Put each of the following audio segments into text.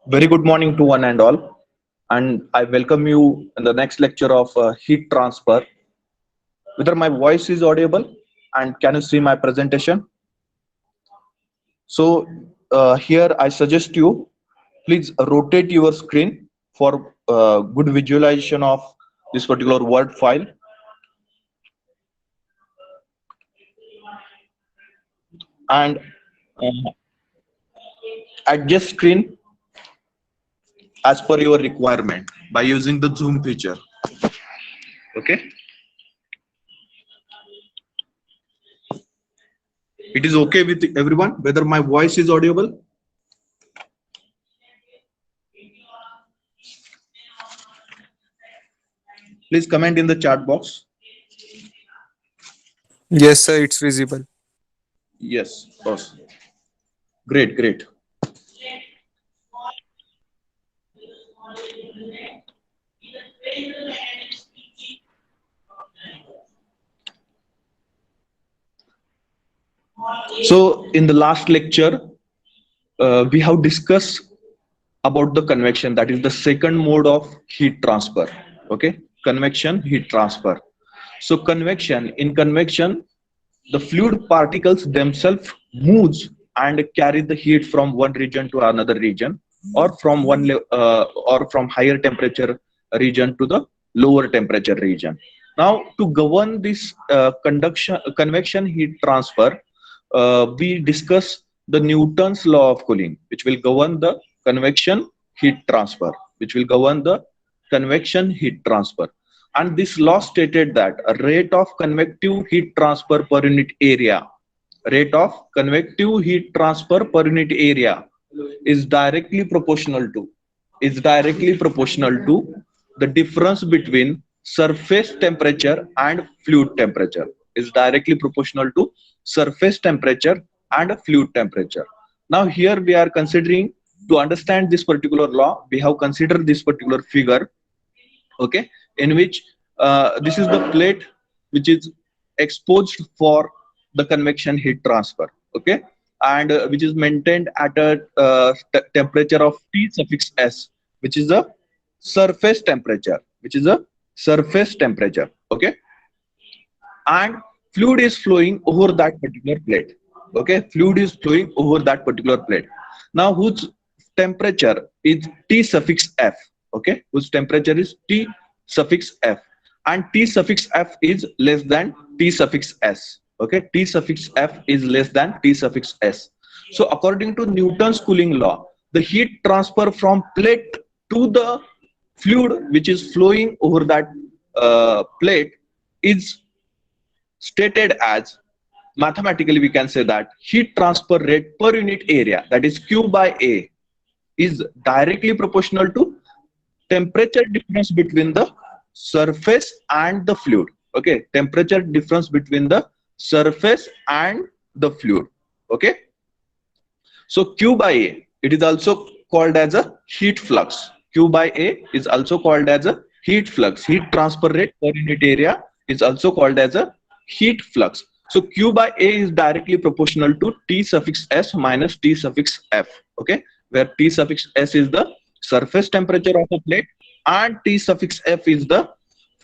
Very good morning to one and all, and I welcome you in the next lecture of heat transfer. Whether my voice is audible and can you see my presentation? So here I suggest you please rotate your screen for good visualization of this particular word file, and uh, adjust screen as per your requirement by using the zoom feature. Okay, it is okay with everyone whether my voice is audible. Please comment in the chat box. Yes, sir, it's visible. Yes, awesome. Great, great. So, in the last lecture, we have discussed about the convection, that is the second mode of heat transfer. Okay, convection heat transfer. So, in convection, the fluid particles themselves moves and carry the heat from one region to another region, or from or from higher temperature region to the lower temperature region. Now, to govern this convection heat transfer, we discuss the Newton's law of cooling, which will govern the convection heat transfer, which will govern the convection heat transfer. And this law stated that a rate of convective heat transfer per unit area, rate of convective heat transfer per unit area is directly proportional to, the difference between surface temperature and fluid temperature, is directly proportional to surface temperature and fluid temperature. Now here we are considering, to understand this particular law, we have considered this particular figure, okay, in which this is the plate which is exposed for the convection heat transfer, okay, and which is maintained at a temperature of T suffix S, which is a surface temperature, okay, and fluid is flowing over that particular plate, okay, fluid is flowing over that particular plate. Now whose temperature is T suffix F, okay, whose temperature is T suffix F, and T suffix F is less than T suffix S, okay, T suffix F is less than T suffix S. So according to Newton's cooling law, the heat transfer from plate to the fluid which is flowing over that plate is stated as, mathematically we can say that heat transfer rate per unit area, that is Q by A, is directly proportional to temperature difference between the surface and the fluid, okay, temperature difference between the surface and the fluid, okay. So Q by A, it is also called as a heat flux. Q by A is also called as a heat flux. Heat transfer rate per unit area is also called as a heat flux. So Q by A is directly proportional to T suffix S minus T suffix F, okay, where T suffix S is the surface temperature of a plate and T suffix F is the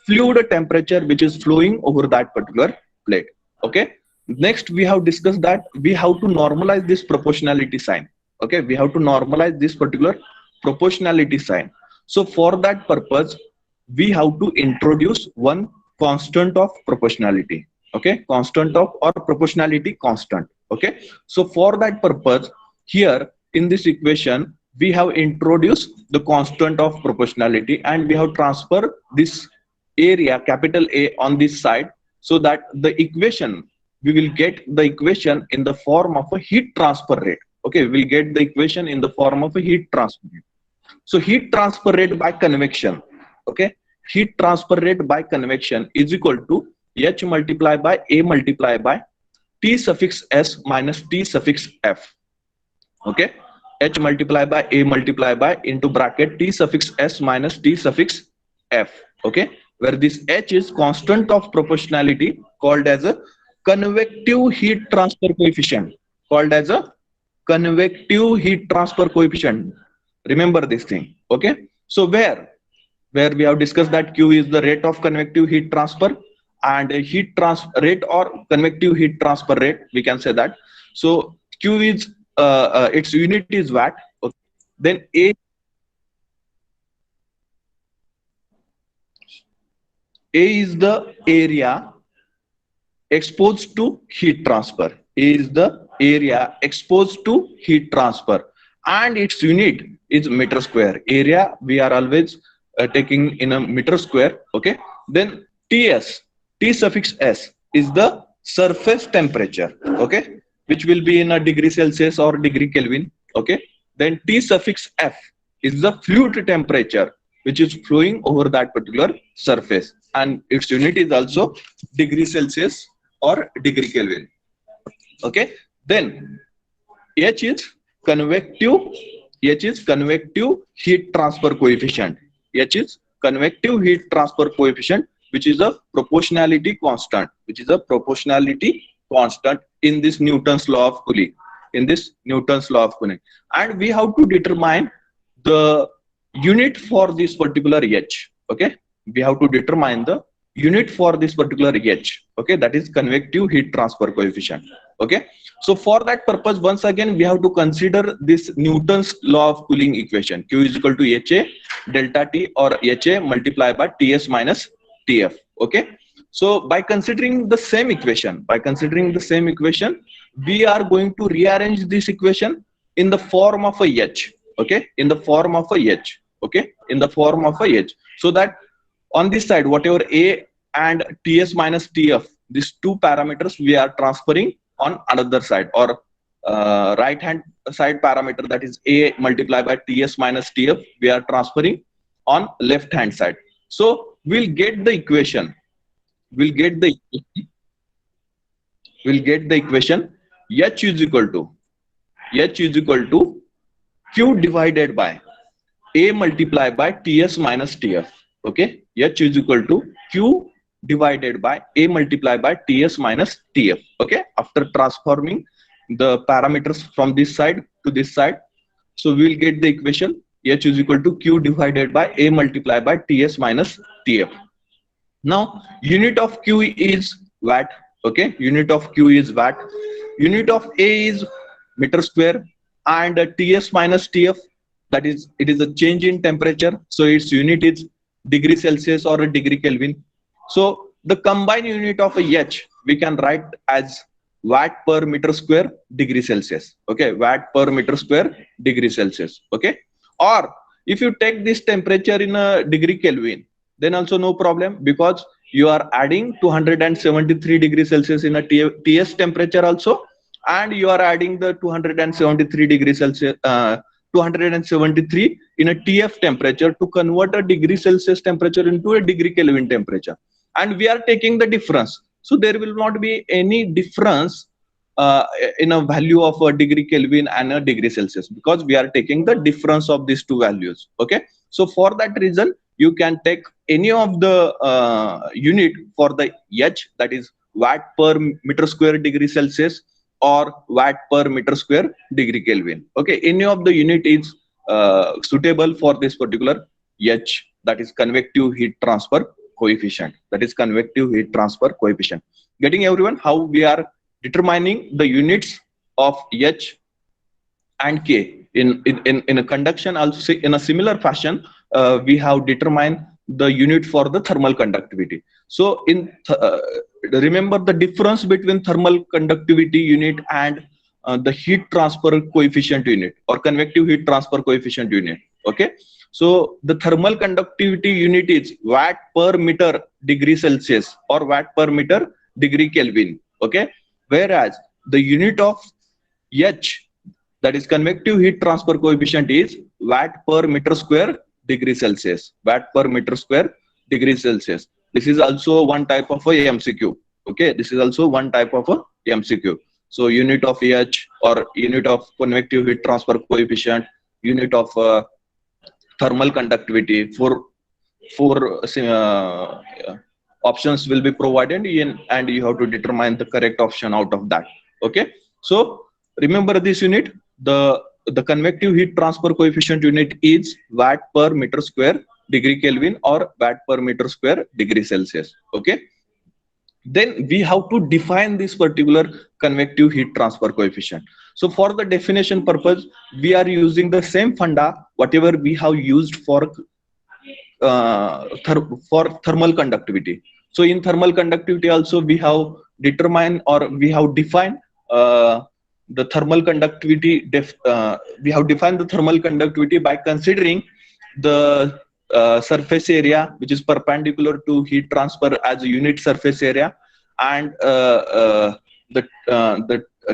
fluid temperature which is flowing over that particular plate, okay. Next we have discussed that we have to normalize this proportionality sign, okay, we have to normalize this particular proportionality sign. So for that purpose we have to introduce one constant of proportionality, okay, constant of or proportionality constant, okay. So for that purpose, here in this equation we have introduced the constant of proportionality and we have transferred this area capital A on this side, so that the equation, we will get the equation in the form of a heat transfer rate, okay, we will get the equation in the form of a heat transfer rate. So heat transfer rate by convection, okay, heat transfer rate by convection is equal to H multiplied by A multiplied by T suffix S minus T suffix F, okay, H multiplied by A multiplied by into bracket T suffix S minus T suffix F, okay, where this H is constant of proportionality called as a convective heat transfer coefficient, called as a convective heat transfer coefficient. Remember this thing. Okay. So where we have discussed that Q is the rate of convective heat transfer, and a heat transfer rate or convective heat transfer rate, we can say that. So Q is its unit is watt. Okay. Then A is the area exposed to heat transfer. Is the area exposed to heat transfer, and its unit is meter square. Area we are always taking in a meter square. Okay. Then Ts, T suffix S is the surface temperature. Okay, which will be in a degree Celsius or degree Kelvin. Okay. Then T suffix F is the fluid temperature which is flowing over that particular surface, and its unit is also degree Celsius or degree Kelvin. Okay. Then H is convective. H is convective heat transfer coefficient. H is convective heat transfer coefficient, which is a proportionality constant. Which is a proportionality constant in this Newton's law of cooling. In this Newton's law of cooling, and we have to determine the unit for this particular H. Okay, we have to determine the unit for this particular H. Okay, that is convective heat transfer coefficient. Okay, so for that purpose, once again we have to consider this Newton's law of cooling equation. Q is equal to HA delta T, or HA multiplied by Ts minus Tf. Okay, so by considering the same equation, we are going to rearrange this equation in the form of a H. Okay, in the form of a H. Okay, in the form of a H, so that on this side, whatever A and Ts minus Tf, these two parameters we are transferring on another side, or right hand side parameter, that is A multiplied by Ts minus Tf, we are transferring on left hand side. So we'll get the equation. We'll get the equation H is equal to Q divided by A multiplied by Ts minus Tf. Okay, H is equal to Q divided by A multiplied by Ts minus Tf. Okay, after transforming the parameters from this side to this side, so we will get the equation H is equal to Q divided by A multiplied by Ts minus Tf. Now unit of Q is watt. Okay, unit of Q is watt. Unit of A is meter square, and Ts minus Tf, that is, it is a change in temperature, so its unit is degree Celsius or a degree Kelvin. So the combined unit of a H we can write as watt per meter square degree Celsius. Okay, watt per meter square degree Celsius. Okay, or if you take this temperature in a degree Kelvin, then also no problem, because you are adding 273 degrees Celsius in a Ts temperature also, and you are adding the 273 degrees Celsius 273 in a TF temperature to convert a degree Celsius temperature into a degree Kelvin temperature, and we are taking the difference. So there will not be any difference in a value of a degree Kelvin and a degree Celsius, because we are taking the difference of these two values. Okay, so for that reason you can take any of the unit for the H, that is watt per meter square degree Celsius or watt per meter square degree Kelvin. Okay, any of the unit is suitable for this particular H, that is convective heat transfer coefficient. That is convective heat transfer coefficient. Getting everyone how we are determining the units of H and K in a conduction? Also in a similar fashion, we have determined the unit for the thermal conductivity. So in remember the difference between thermal conductivity unit and the heat transfer coefficient unit, or convective heat transfer coefficient unit. Okay, so the thermal conductivity unit is watt per meter degree Celsius or watt per meter degree Kelvin. Okay, whereas the unit of H, that is convective heat transfer coefficient, is watt per meter square degree Celsius. Watt per meter square degree Celsius. This is also one type of a MCQ. Okay, this is also one type of a MCQ. So unit of H, or unit of convective heat transfer coefficient, unit of thermal conductivity. Four options will be provided in, and you have to determine the correct option out of that. Okay, so remember this unit. The the convective heat transfer coefficient unit is watt per meter square degree Kelvin or watt per meter square degree Celsius. Okay. Then we have to define this particular convective heat transfer coefficient. So for the definition purpose, we are using the same funda whatever we have used for thermal conductivity. So in thermal conductivity also we have determined or we have defined the thermal conductivity. We have defined the thermal conductivity by considering the surface area which is perpendicular to heat transfer as a unit surface area, and the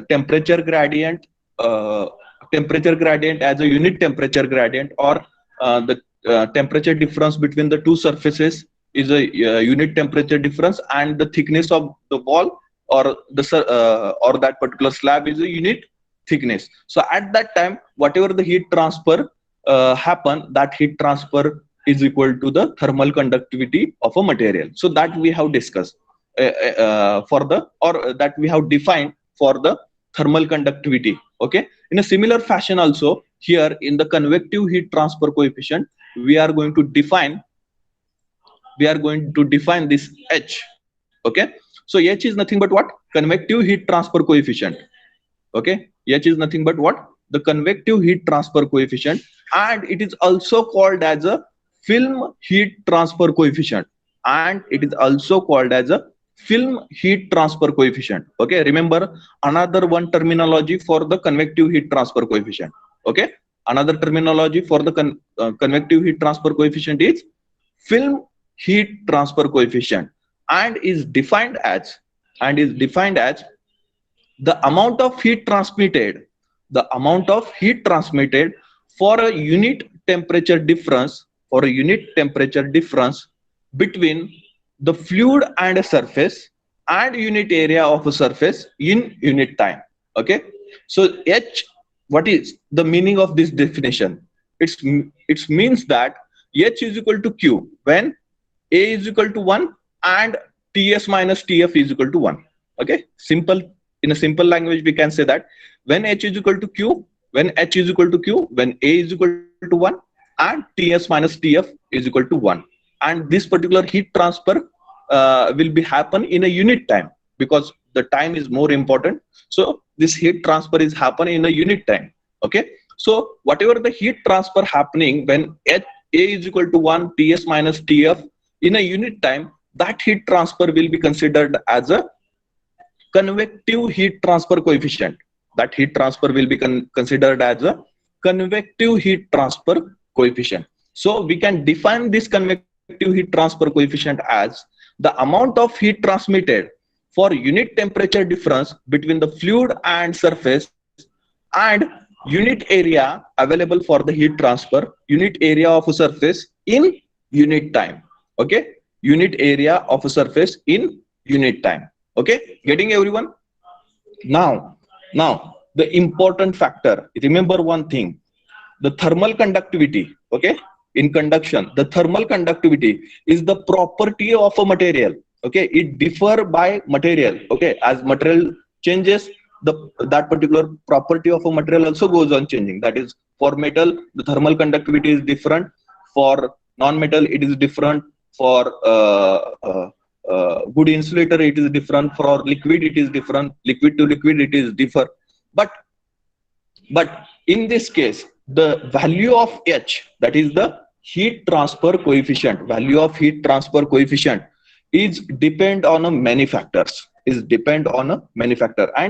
temperature gradient as a unit temperature gradient, or the temperature difference between the two surfaces is a unit temperature difference, and the thickness of the wall or the or that particular slab is a unit thickness. So at that time, whatever the heat transfer happen, that heat transfer is equal to the thermal conductivity of a material. So that we have discussed for the, or that we have defined for the thermal conductivity. Okay. In a similar fashion also, here in the convective heat transfer coefficient, we are going to define this H. Okay. So H is nothing but what? Convective heat transfer coefficient. Okay. H is nothing but what? The convective heat transfer coefficient, and it is also called as a film heat transfer coefficient, and it is also called as a film heat transfer coefficient. Okay. Remember another one terminology for the convective heat transfer coefficient. Okay. Another terminology for the convective heat transfer coefficient is film heat transfer coefficient, and is defined as the amount of heat transmitted for a unit temperature difference between the fluid and a surface and unit area of a surface in unit time. Okay. So H, what is the meaning of this definition? It means that H is equal to Q when A is equal to 1 and Ts minus Tf is equal to 1. Okay. In a simple language, we can say that when H is equal to Q, when A is equal to 1 and Ts minus Tf is equal to 1. And this particular heat transfer will be happen in a unit time, because the time is more important. So this heat transfer is happening in a unit time. Okay. So whatever the heat transfer happening when A is equal to 1, Ts minus Tf in a unit time, that heat transfer will be considered as a convective heat transfer coefficient. That heat transfer will be considered as a convective heat transfer coefficient. So we can define this convective heat transfer coefficient as the amount of heat transmitted for unit temperature difference between the fluid and surface, and unit area available for the heat transfer, unit area of a surface in unit time. Okay. Unit area of a surface in unit time. Okay. Getting everyone? Now the important factor, remember one thing, the thermal conductivity. Okay. In conduction, the thermal conductivity is the property of a material. Okay. It differ by material. Okay. As material changes, that particular property of a material also goes on changing. That is, for metal, the thermal conductivity is different. For non-metal, it is different. For good insulator, it is different. For liquid, it is different. Liquid to liquid, it is differ. But in this case, the value of H, that is the heat transfer coefficient, value of heat transfer coefficient is depend on a many factors, and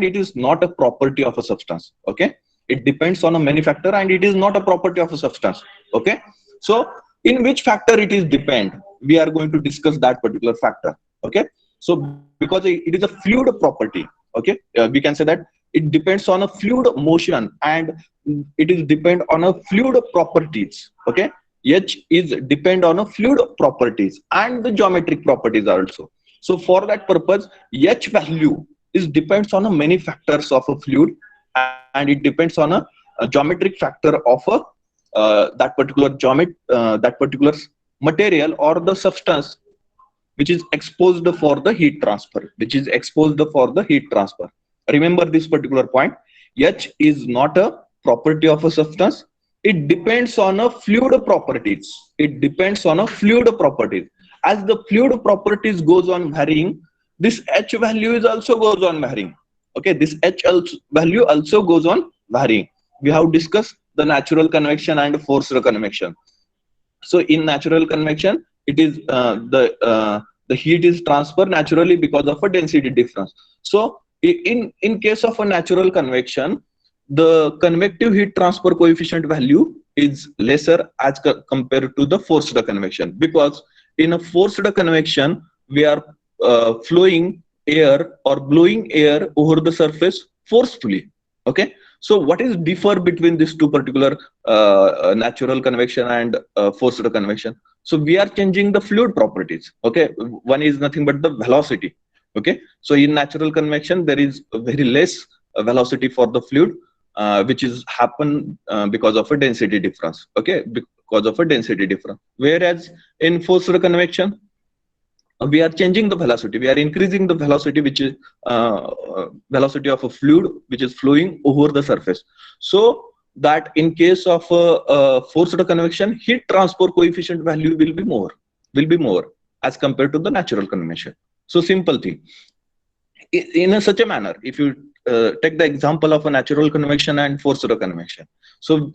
it is not a property of a substance. Okay. It depends on a many factor and it is not a property of a substance. Okay. So in which factor it is depend, we are going to discuss that particular factor. Okay. So because it is a fluid property. Okay. We can say that it depends on a fluid motion and it is depend on a fluid properties. Okay. H is depend on a fluid properties and the geometric properties also. So for that purpose, H value is depends on a many factors of a fluid, and it depends on a geometric factor of a that particular material or the substance which is exposed for the heat transfer. Remember this particular point. H is not a property of a substance? It depends on a fluid properties. It depends on a fluid properties. As the fluid properties goes on varying, this H value is also goes on varying. Okay, this value also goes on varying. We have discussed the natural convection and forced convection. So in natural convection, it is the heat is transferred naturally because of a density difference. So in case of a natural convection, the convective heat transfer coefficient value is lesser as compared to the forced convection, because in a forced convection we are flowing air or blowing air over the surface forcefully. Okay, so what is differ between these two particular natural convection and forced convection? So we are changing the fluid properties. Okay, one is nothing but the velocity. Okay, so in natural convection there is very less velocity for the fluid, which is happen because of a density difference. Okay, because of a density difference. Whereas in forced convection, we are changing the velocity. We are increasing the velocity, which is velocity of a fluid which is flowing over the surface. So that in case of forced convection, heat transfer coefficient value will be more as compared to the natural convection. So simple thing. In such a manner, if you take the example of a natural convection and forced convection, so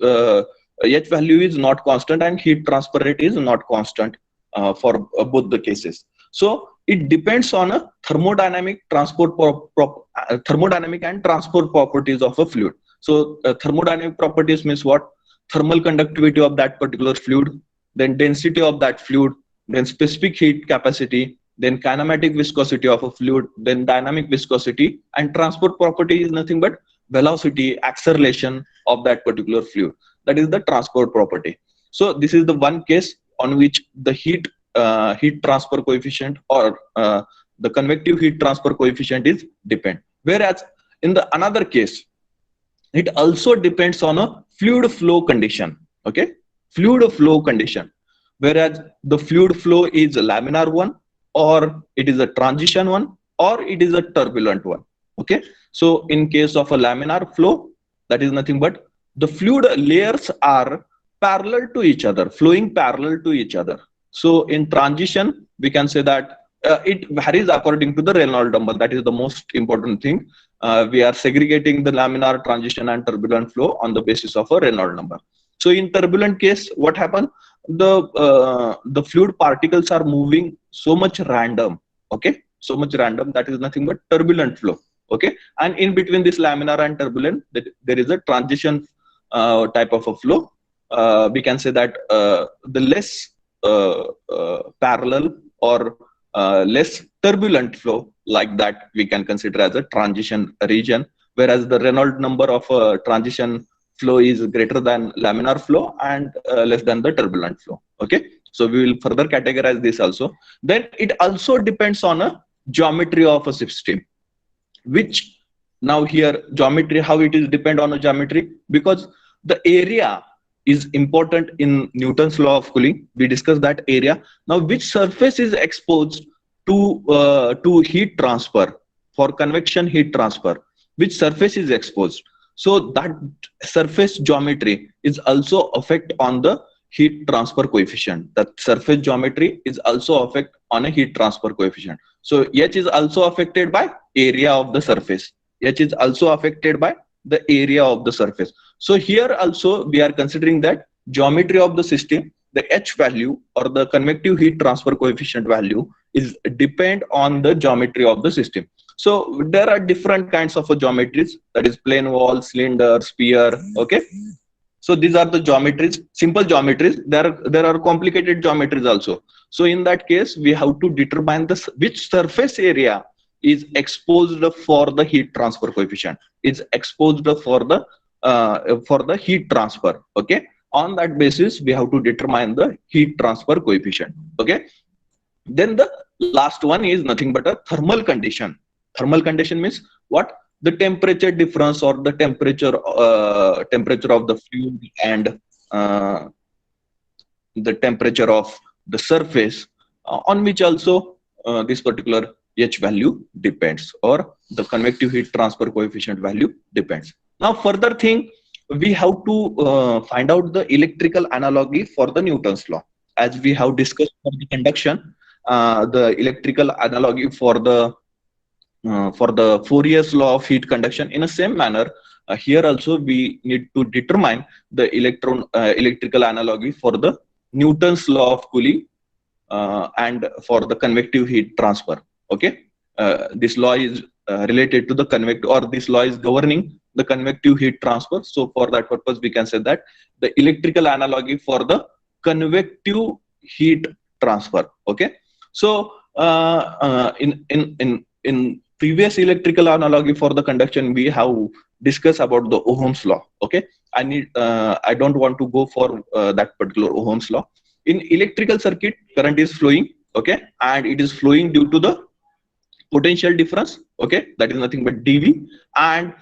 H value is not constant and heat transfer rate is not constant for both the cases. So it depends on a thermodynamic thermodynamic and transport properties of a fluid. So thermodynamic properties means what? Thermal conductivity of that particular fluid, then density of that fluid, then specific heat capacity, then kinematic viscosity of a fluid, then dynamic viscosity, and transport property is nothing but velocity, acceleration of that particular fluid. That is the transport property. So this is the one case on which the heat transfer coefficient or the convective heat transfer coefficient is depend. Whereas in the another case, it also depends on a fluid flow condition. Okay, fluid flow condition. Whereas the fluid flow is a laminar one, or it is a transition one, or it is a turbulent one. Okay, so in case of a laminar flow, that is nothing but the fluid layers are parallel to each other, flowing parallel to each other. So in transition, we can say that it varies according to the Reynolds number. That is the most important thing. We are segregating the laminar, transition, and turbulent flow on the basis of a Reynolds number. So in turbulent case, what happens? The fluid particles are moving so much random. Okay, so much random. That is nothing but turbulent flow. Okay, and in between this laminar and turbulent, there is a transition type of a flow. We can say that the less parallel or less turbulent flow, like that we can consider as a transition region, whereas the Reynolds number of transition flow is greater than laminar flow and less than the turbulent flow. Okay, so we will further categorize this also. Then it also depends on a geometry of a system, which now here geometry, how it is depend on a geometry, because the area is important in Newton's law of cooling. We discussed that area. Now, which surface is exposed to heat transfer, for convection heat transfer? Which surface is exposed? So that surface geometry is also affect on the heat transfer coefficient. That surface geometry is also affect on a heat transfer coefficient. So H is also affected by area of the surface. H is also affected by the area of the surface. So here also we are considering that geometry of the system, the H value or the convective heat transfer coefficient value is depend on the geometry of the system. So there are different kinds of geometries, that is plane wall, cylinder, sphere. Okay, so these are the geometries, simple geometries. There are complicated geometries also. So in that case, we have to determine which surface area is exposed for the heat transfer coefficient, is exposed for the heat transfer. Okay, on that basis we have to determine the heat transfer coefficient. Okay, then the last one is nothing but a thermal condition. Thermal condition means what? The temperature difference or the temperature of the fluid and the temperature of the surface, on which also this particular H value depends, or the convective heat transfer coefficient value depends. Now further thing, we have to find out the electrical analogy for the Newton's law. As we have discussed for the conduction, the electrical analogy for the Fourier's law of heat conduction. In the same manner, here also we need to determine the electrical analogy for the Newton's law of cooling and for the convective heat transfer. Okay, this law is related to the convective, or this law is governing the convective heat transfer. So for that purpose, we can say that the electrical analogy for the convective heat transfer. Okay, so in previous electrical analogy for the conduction, we have discussed about the Ohm's law. Okay, I don't want to go for that particular Ohm's law. In electrical circuit, current is flowing. Okay, and it is flowing due to the potential difference. Okay, that is nothing but dV, and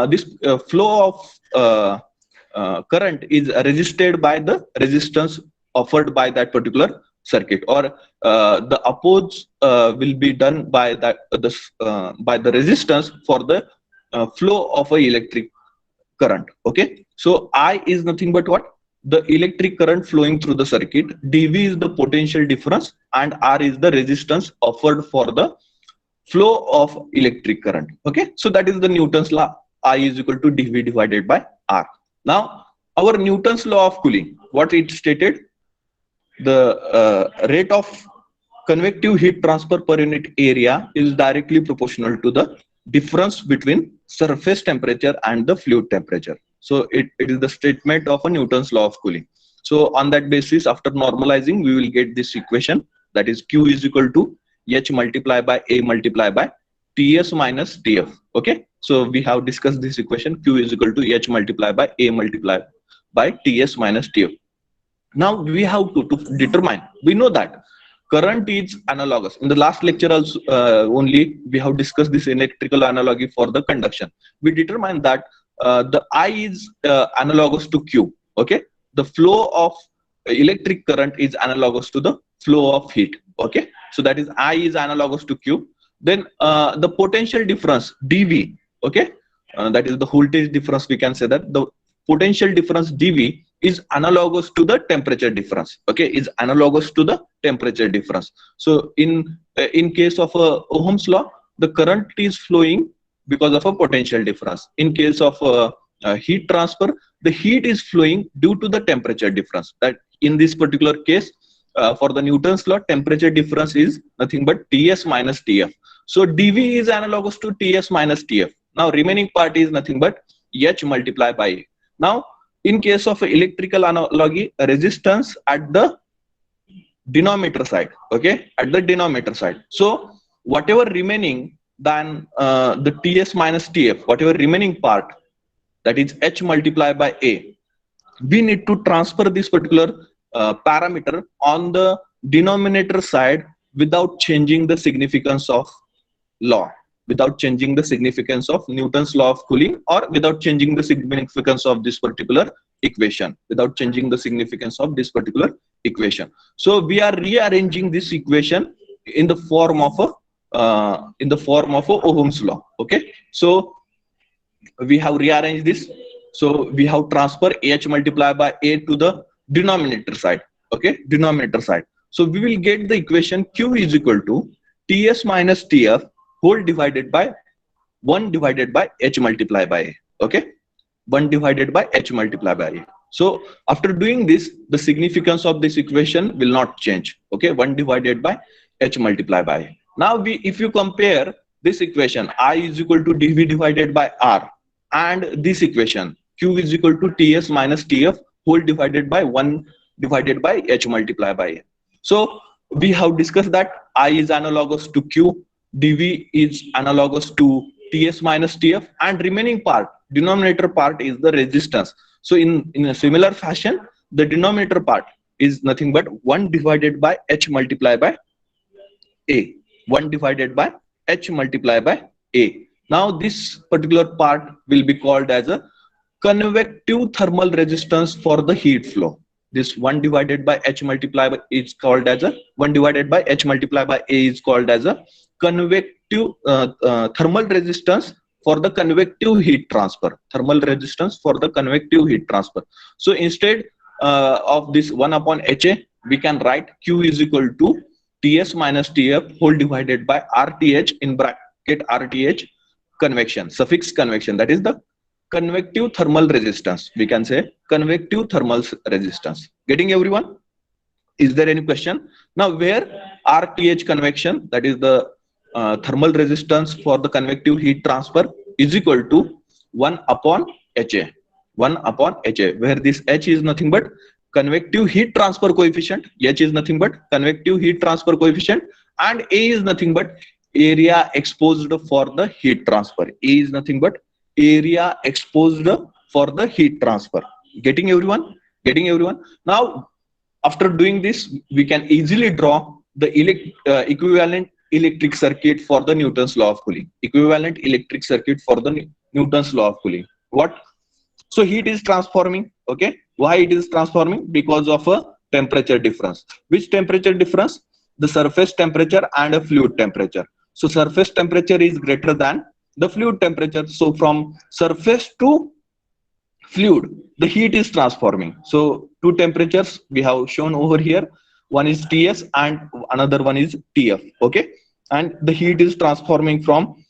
this flow of current is resisted by the resistance offered by that particular circuit, or the oppose will be done by that by the resistance for the flow of a electric current. Okay, so I is nothing but what? The electric current flowing through the circuit. dV is the potential difference, and R is the resistance offered for the flow of electric current. Okay, so that is the Newton's law. I is equal to dV divided by R. Now our Newton's law of cooling, what it stated, the rate of convective heat transfer per unit area is directly proportional to the difference between surface temperature and the fluid temperature. So it is the statement of a Newton's law of cooling. So on that basis, after normalizing, we will get this equation, that is Q is equal to H multiplied by A multiplied by Ts minus Tf. Okay, so we have discussed this equation, Q is equal to H multiplied by A multiplied by Ts minus Tf. Now we have to determine, we know that current is analogous. In the last lecture also only we have discussed this electrical analogy for the conduction. We determined that the I is analogous to Q. Okay, the flow of electric current is analogous to the flow of heat. Okay, so that is I is analogous to Q. Then the potential difference dV. Okay, that is the voltage difference. We can say that the potential difference dV is analogous to the temperature difference. Okay, is analogous to the temperature difference. So in case of Ohm's law, the current is flowing because of a potential difference. In case of heat transfer, the heat is flowing due to the temperature difference. That in this particular case, for the Newton's law, temperature difference is nothing but Ts minus Tf. So dV is analogous to Ts minus Tf. Now remaining part is nothing but H multiplied by A. Now in case of electrical analogy, resistance at the denominator side. Okay, at the denominator side. So whatever remaining than the Ts minus Tf, whatever remaining part, that is H multiplied by A, we need to transfer this particular parameter on the denominator side without changing the significance of law, without changing the significance of Newton's law of cooling, or without changing the significance of this particular equation, without changing the significance of this particular equation. So we are rearranging this equation in the form of a Ohm's law. Okay, so we have rearranged this. So we have transfer H multiplied by A to the denominator side. Okay, denominator side. So we will get the equation Q is equal to Ts minus Tf whole divided by 1 divided by H multiplied by A. Okay, 1 divided by H multiplied by A. So after doing this, the significance of this equation will not change. Okay, 1 divided by H multiplied by A. Now if you compare this equation, I is equal to dV divided by R, and this equation Q is equal to Ts minus Tf whole divided by 1 divided by H multiplied by A. So we have discussed that I is analogous to Q, dV is analogous to Ts minus Tf, and remaining part, denominator part, is the resistance. So in a similar fashion, the denominator part is nothing but 1 divided by H multiplied by A. 1 divided by H multiplied by A. Now this particular part will be called as a convective thermal resistance for the heat flow. This 1 divided by H multiplied by is called as a 1 divided by H multiplied by A is called as a convective thermal resistance for the convective heat transfer. Thermal resistance for the convective heat transfer. So instead of this 1 upon HA, we can write Q is equal to Ts minus Tf whole divided by RTH in bracket RTH convection, suffix convection, that is the convective thermal resistance. We can say convective thermal resistance. Getting everyone? Is there any question? Now where RTH convection, that is the thermal resistance for the convective heat transfer, is equal to 1 upon HA. 1 upon HA, where this H is nothing but convective heat transfer coefficient, H is nothing but convective heat transfer coefficient, and A is nothing but area exposed for the heat transfer. A is nothing but area exposed for the heat transfer. Getting everyone? Getting everyone? Now after doing this, we can easily draw the equivalent electric circuit for the Newton's law of cooling. Equivalent electric circuit for the Newton's law of cooling. What? So heat is transforming. Okay. Why it is transforming? Because of a temperature difference. Which temperature difference? The surface temperature and a fluid temperature. So surface temperature is greater than the fluid temperature. So from surface to fluid, the heat is transforming. So two temperatures we have shown over here. One is Ts and another one is Tf. Okay. And the heat is transforming from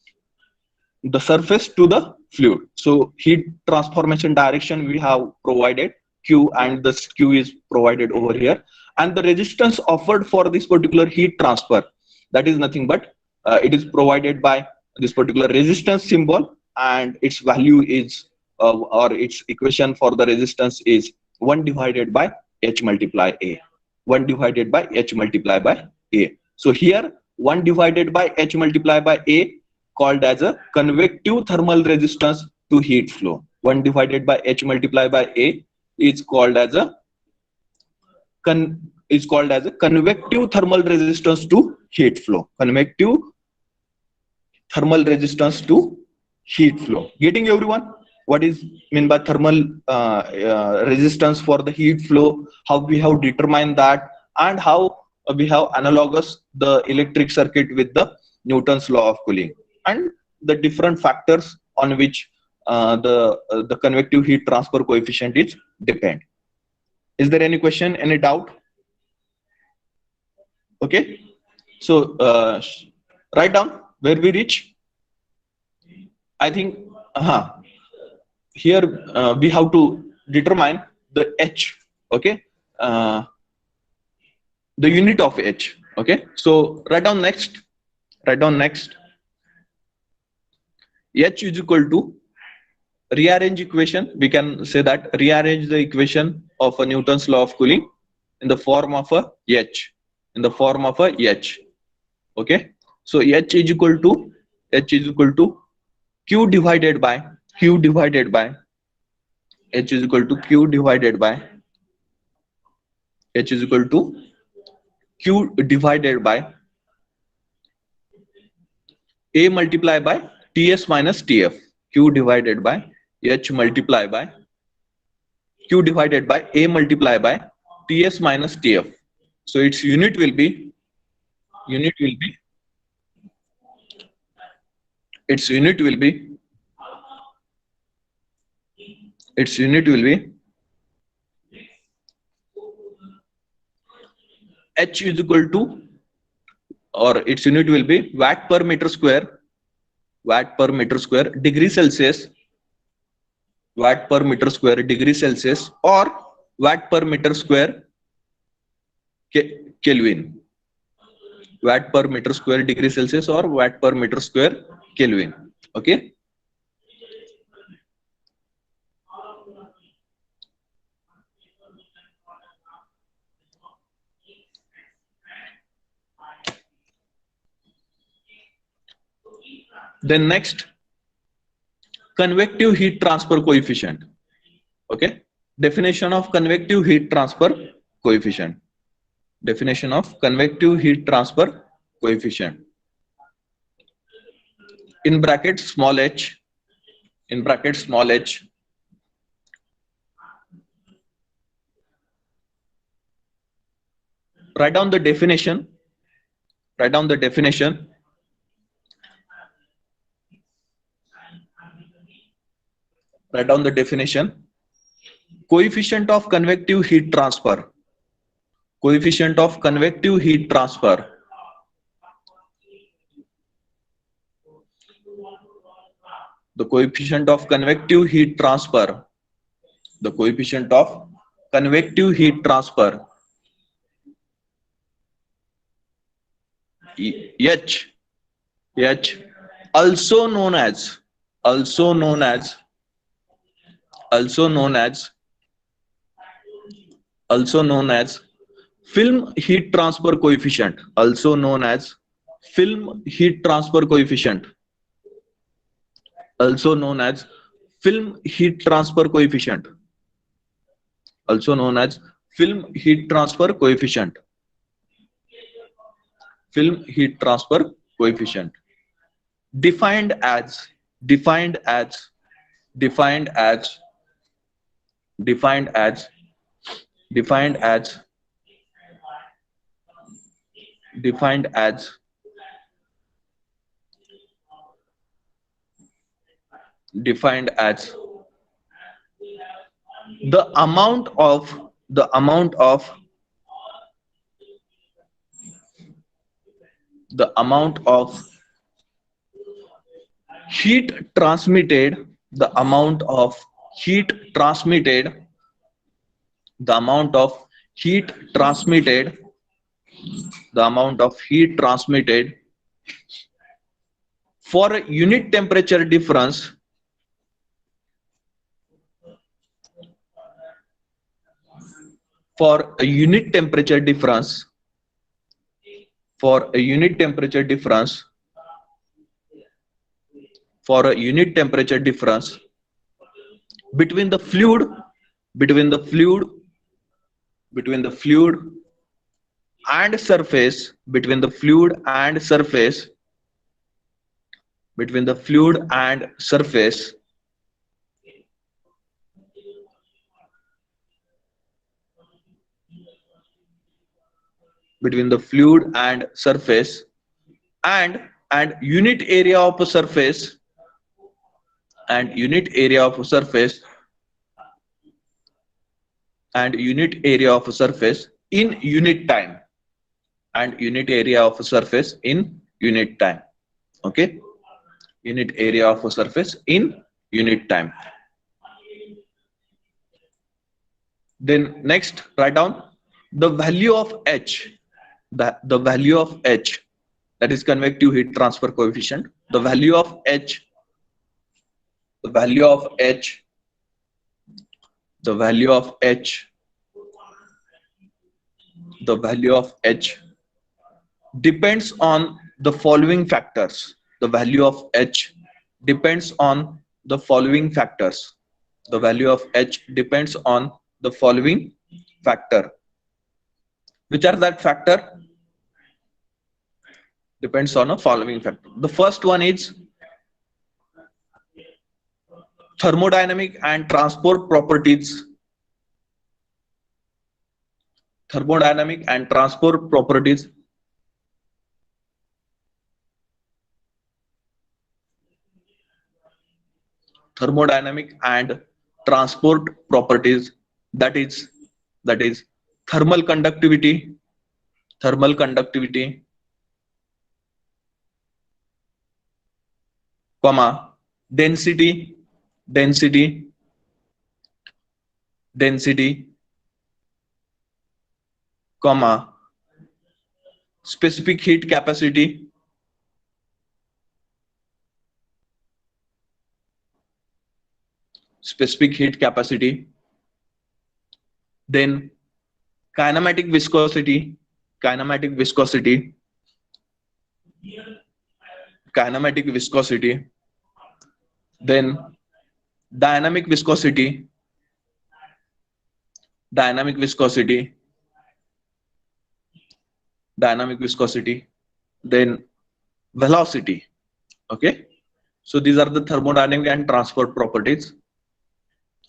the surface to the fluid. So heat transformation direction we have provided Q, and this Q is provided over here. And the resistance offered for this particular heat transfer, that is nothing but it is provided by this particular resistance symbol, and its value is or its equation for the resistance is 1 divided by H multiply A. 1 divided by H multiply by A. So here 1 divided by H multiply by A called as a convective thermal resistance to heat flow. 1 divided by H multiply by A is called as a convective thermal resistance to heat flow. Convective thermal resistance to heat flow. Getting everyone? What is mean by thermal resistance for the heat flow? How we have determined that, and how we have analogous the electric circuit with the Newton's law of cooling, and the different factors on which the convective heat transfer coefficient is depend. Is there any question, any doubt? Okay, so write down where we reach. I think here we have to determine the H. Okay, the unit of H. Okay, so write down next. Write down next. H is equal to, rearrange equation. We can say that rearrange the equation of a Newton's law of cooling in the form of a H. In the form of a H. Okay, so H is equal to Q divided by H is equal to Q divided by A multiply by Ts minus Tf. Q divided by H multiply by Q divided by A multiply by Ts minus Tf. So its unit will be H is equal to, or its unit will be watt per meter square degree Celsius, watt per meter square degree Celsius, or watt per meter square Kelvin. Watt per meter square degree Celsius or watt per meter square Kelvin. Okay. Then next, convective heat transfer coefficient. Okay, definition of convective heat transfer coefficient. Definition of convective heat transfer coefficient. In bracket small h. Write down the definition. Write down the definition. Coefficient of convective heat transfer. Coefficient of convective heat transfer. The coefficient of convective heat transfer. The coefficient of convective heat transfer. H. H. Also known as. Also known as. Also known as. Also known as film heat transfer coefficient. Also known as film heat transfer coefficient. Also known as film heat transfer coefficient. Also known as film heat transfer coefficient. Film heat transfer coefficient. Defined as. Defined as. Defined as. Defined as. Defined as. Defined as. Defined as the amount of the amount of heat transmitted, the amount of heat transmitted, the amount of heat transmitted, the amount of heat transmitted for a unit temperature difference for a unit temperature difference for a unit temperature difference for a unit temperature difference between the fluid between the fluid between the fluid and surface between the fluid and surface between the fluid and surface between the fluid and surface and unit area of a surface and unit area of a surface and unit area of a surface in unit time and unit area of a surface in unit time. Okay, unit area of a surface in unit time. Then next, write down the value of H, the value of H, that is convective heat transfer coefficient. The value of H, the value of H, the value of H, the value of H depends on the following factors. The value of H depends on the following factors. The value of H depends on the following factor. Which are that factor? Depends on a following factor. The first one is thermodynamic and transport properties. Thermodynamic and transport properties. Thermodynamic and transport properties, that is thermal conductivity, comma, density, comma, specific heat capacity, then kinematic viscosity, then dynamic viscosity, then velocity. Okay, so these are the thermodynamic and transport properties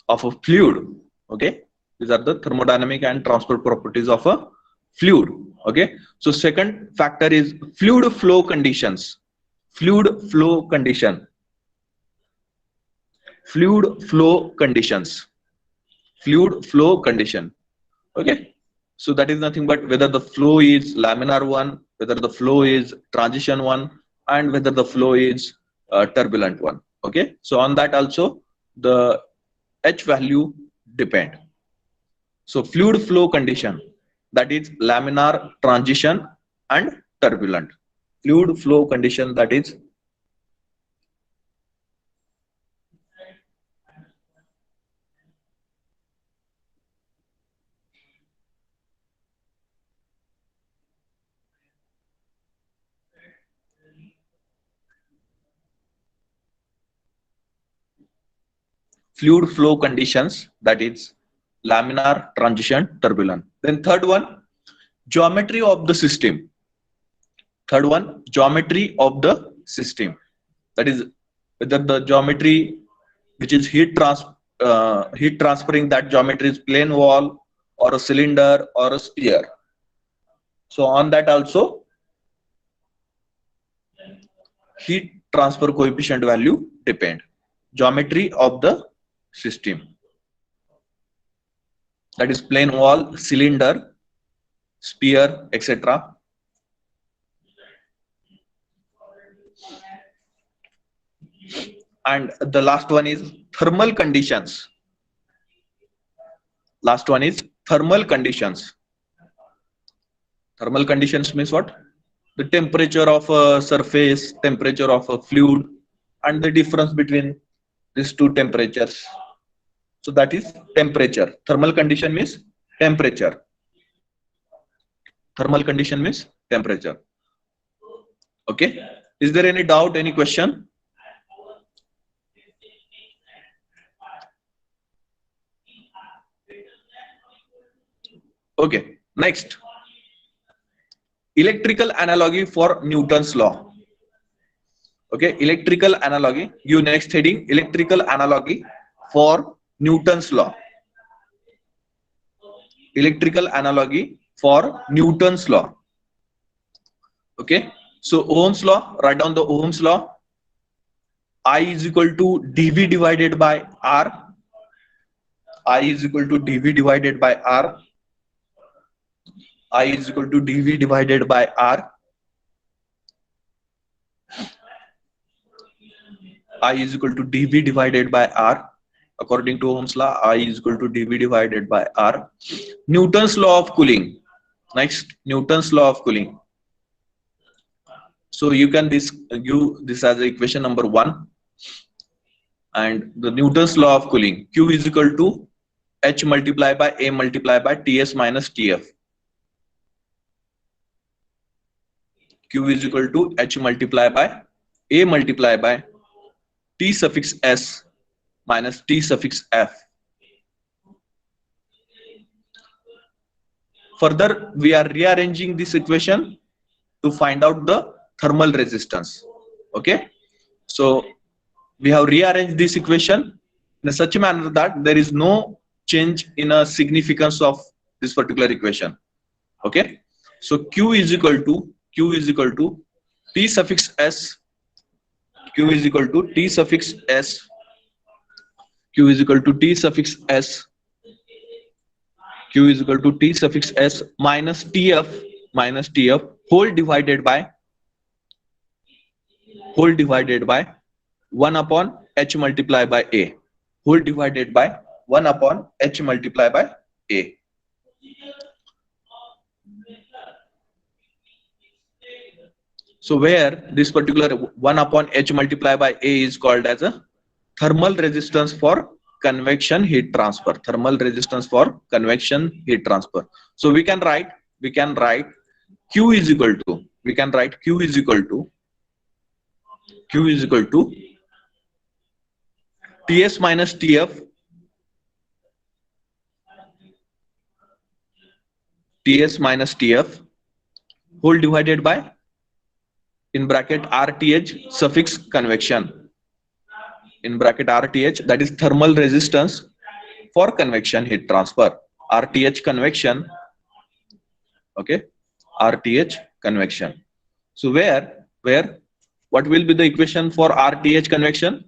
of a fluid. Okay, these are the thermodynamic and transport properties of a fluid. Okay, so second factor is fluid flow conditions. Fluid flow condition. fluid flow conditions. Fluid flow condition. Okay, so that is nothing but whether the flow is laminar one, whether the flow is transition one, and whether the flow is turbulent one. Okay, so on that also the H value depend. So fluid flow condition, that is laminar, transition, and turbulent. Fluid flow condition, that is fluid flow conditions, that is laminar, transition, turbulent. Then third one, geometry of the system. Third one, geometry of the system, that is whether the geometry which is heat transferring, that geometry is plane wall or a cylinder or a sphere. So on that also heat transfer coefficient value depend. Geometry of the system, that is plane wall, cylinder, sphere, etc. And the last one is thermal conditions. Last one is thermal conditions. Thermal conditions means what? The temperature of a surface, temperature of a fluid, and the difference between these two temperatures. So that is temperature. Thermal condition means temperature. Thermal condition means temperature. Okay. Is there any doubt, any question? Okay. Next. Electrical analogy for Newton's law. Okay. Electrical analogy. You next heading, electrical analogy for Newton's law. Electrical analogy for Newton's law. Okay, so Ohm's law, write down the Ohm's law. I is equal to dV divided by R. I is equal to dV divided by R. I is equal to dV divided by R. I is equal to dV divided by R. According to Ohm's law, I is equal to dV divided by R. Newton's law of cooling. Next, Newton's law of cooling. So you can give this as equation number 1. And the Newton's law of cooling, Q is equal to H multiplied by A multiplied by Ts minus Tf. Q is equal to H multiplied by A multiplied by T suffix S minus T suffix F. Further, we are rearranging this equation to find out the thermal resistance. Okay, so we have rearranged this equation in such a manner that there is no change in a significance of this particular equation. Okay, so Q is equal to T suffix S. Q is equal to T suffix S. Q is equal to T suffix S. Q is equal to T suffix S minus TF whole divided by 1 upon H multiplied by A, whole divided by 1 upon H multiplied by A. So where this particular 1 upon H multiplied by A is called as a thermal resistance for convection heat transfer. Thermal resistance for convection heat transfer. So we can write Q is equal to, Ts minus Tf whole divided by, in bracket, RTH suffix convection, in bracket RTH, that is thermal resistance for convection heat transfer. RTH convection. Okay, RTH convection. So where what will be the equation for RTH convection?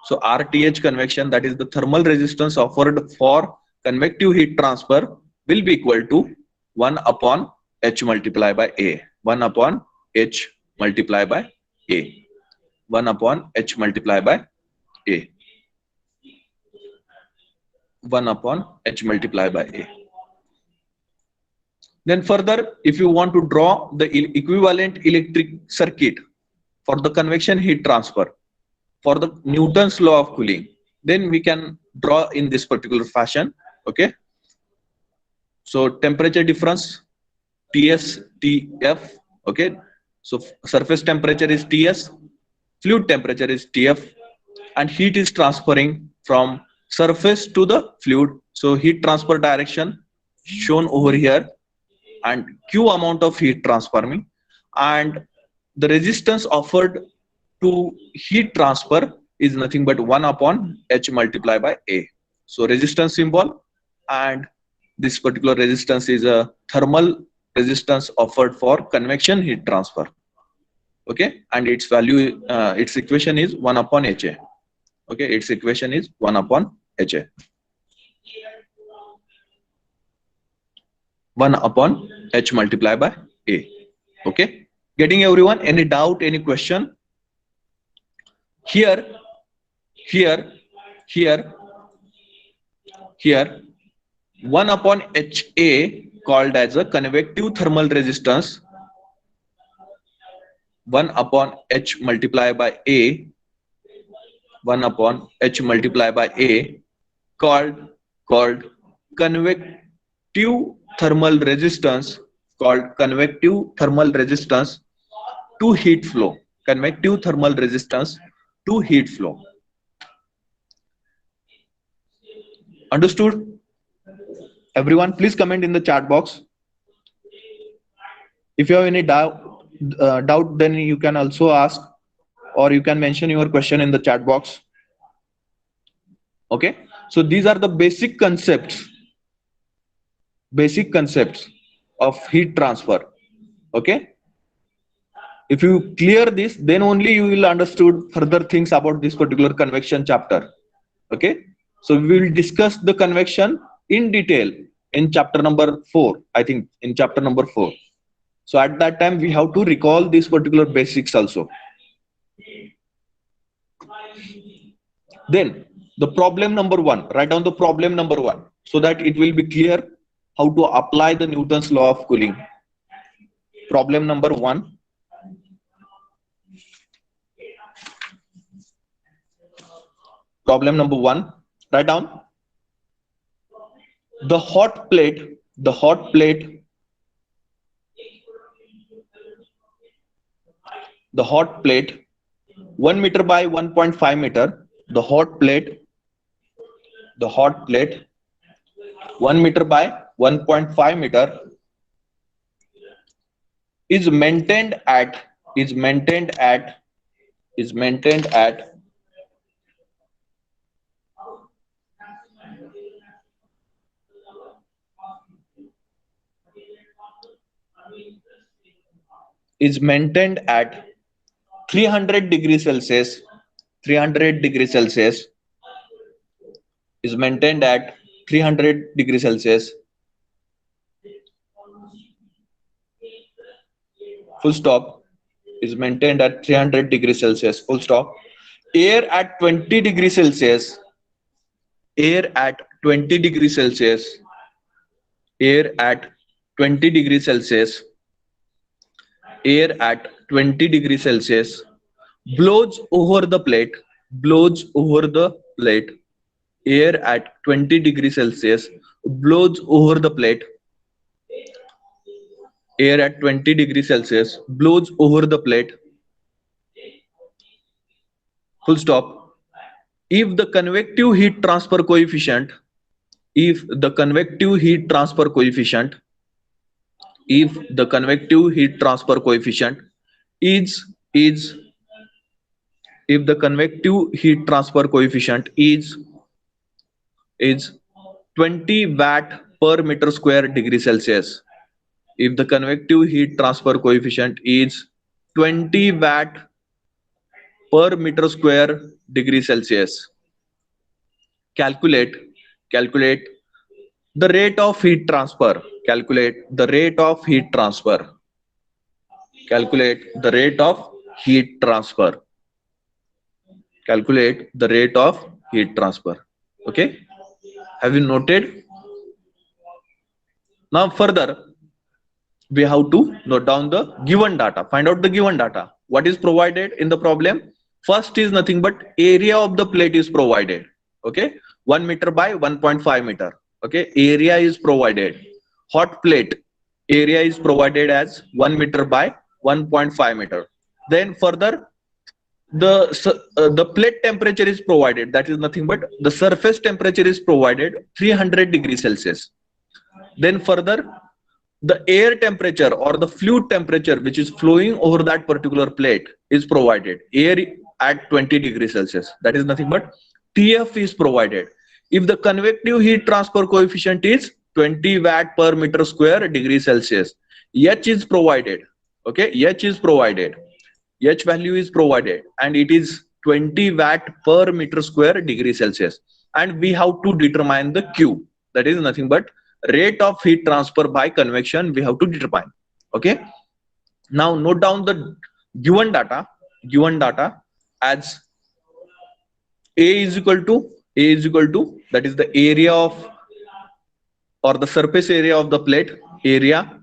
So RTH convection, that is the thermal resistance offered for convective heat transfer, will be equal to 1 upon H multiplied by A. 1 upon H multiplied by A. 1 upon H multiplied by A. 1 upon H multiplied by A. Then further, if you want to draw the equivalent electric circuit for the convection heat transfer, for the Newton's law of cooling, then we can draw in this particular fashion. Okay. So temperature difference, Ts, Tf. Okay. So surface temperature is Ts, fluid temperature is Tf, and heat is transferring from surface to the fluid. So heat transfer direction shown over here, and Q amount of heat transferring, and the resistance offered to heat transfer is nothing but 1 upon H multiplied by A. So resistance symbol, and this particular resistance is a thermal resistance offered for convection heat transfer. Okay, and its value, its equation is 1 upon HA. Okay, its equation is 1 upon HA. 1 upon H multiplied by A. Okay, getting everyone? Any doubt, any question? Here 1 upon HA called as a convective thermal resistance, 1 upon H multiplied by A, 1 upon H multiplied by A called convective thermal resistance, to heat flow. Convective thermal resistance to heat flow. Understood? Everyone, please comment in the chat box. If you have any doubt, then you can also ask, or you can mention your question in the chat box. Okay, so these are the basic concepts of heat transfer. Okay, if you clear this, then only you will understood further things about this particular convection chapter. Okay, so we will discuss the convection in detail in chapter number 4, I think, in chapter number 4. So at that time we have to recall these particular basics also. Then the problem number 1, write down the problem number 1 so that it will be clear how to apply the Newton's law of cooling. Problem number 1. Problem number 1, write down: the hot plate 1 meter by 1.5 meter, the hot plate 1 meter by 1.5 meter is maintained at 300 degrees Celsius. Is maintained at 300 degrees Celsius. Full stop. Is maintained at 300 degrees Celsius. Full stop. Air at 20 degrees Celsius. Air at 20 degrees Celsius. Air at 20 degrees Celsius. Air at 20 degrees Celsius blows over the plate. Air at 20 degrees Celsius blows over the plate. Air at 20 degrees Celsius blows over the plate. Full stop. If the convective heat transfer coefficient is is 20 watt per meter square degree Celsius. If the convective heat transfer coefficient is 20 watt per meter square degree Celsius. Calculate the rate of heat transfer. Calculate the rate of heat transfer. Calculate the rate of heat transfer. Calculate the rate of heat transfer. Okay. Have you noted? Now further, we have to note down the given data. Find out the given data. What is provided in the problem? First is nothing but area of the plate is provided. Okay. 1 meter by 1.5 meter. Okay. Area is provided. Hot plate area is provided as 1 meter by 1.5 meter. Then further, the plate temperature is provided. That is nothing but the surface temperature is provided 300 degrees Celsius. Then further, the air temperature or the fluid temperature which is flowing over that particular plate is provided. Air at 20 degrees Celsius. That is nothing but TF is provided. If the convective heat transfer coefficient is 20 watt per meter square degree Celsius, H is provided. Okay, H is provided. H value is provided and it is 20 watt per meter square degree Celsius. And we have to determine the Q. That is nothing but rate of heat transfer by convection we have to determine. Okay. Now note down the given data as A is equal to that is the area of or the surface area of the plate, area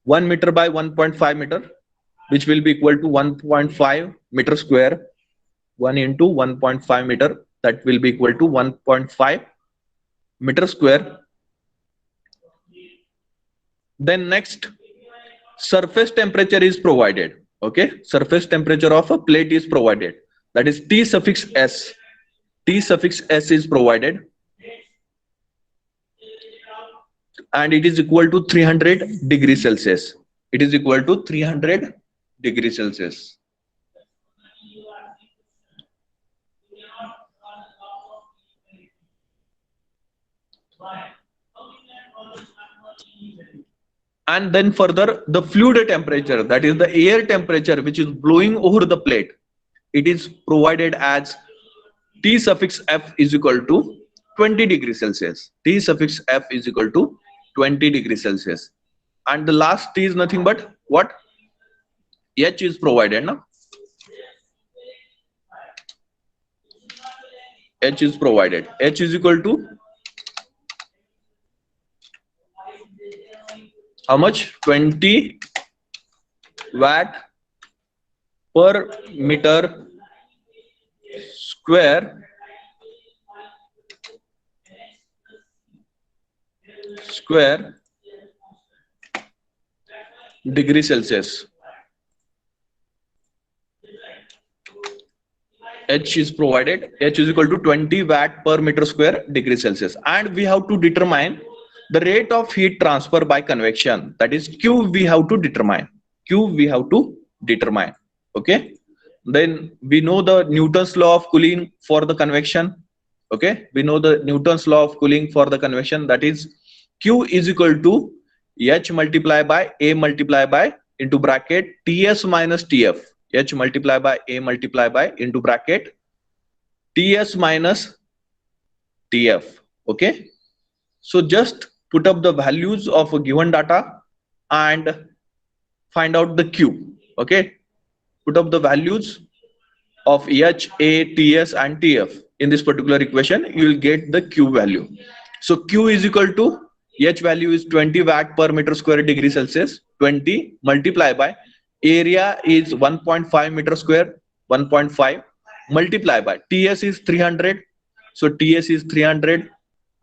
1 meter by 1.5 meter, which will be equal to 1.5 meter square. 1 into 1.5 meter, that will be equal to 1.5 meter square. Then next, surface temperature is provided. Okay, surface temperature of a plate is provided. That is T suffix S. T suffix S is provided. And it is equal to 300 degrees Celsius. It is equal to 300 degrees Celsius. And then further, the fluid temperature, that is the air temperature which is blowing over the plate, it is provided as T suffix F is equal to 20 degrees Celsius. T suffix F is equal to 20 degrees Celsius. And the last T is nothing but what? H is provided. No? H is provided. H is equal to how much? 20 watt per meter square degree Celsius. H is provided. H is equal to 20 watt per meter square degree Celsius. And we have to determine the rate of heat transfer by convection. That is Q we have to determine. Q we have to determine. Okay. Then we know the Newton's law of cooling for the convection. Okay. We know the Newton's law of cooling for the convection. That is Q is equal to H multiplied by A multiplied by into bracket TS minus TF. H multiplied by A multiplied by into bracket TS minus TF. Okay. So just put up the values of a given data and find out the Q. Okay. Put up the values of H, A, TS and TF in this particular equation. You will get the Q value. So Q is equal to H value is 20 watt per meter square degree Celsius. 20 multiplied by area is 1.5 meter square. 1.5 multiplied by TS is 300. So TS is 300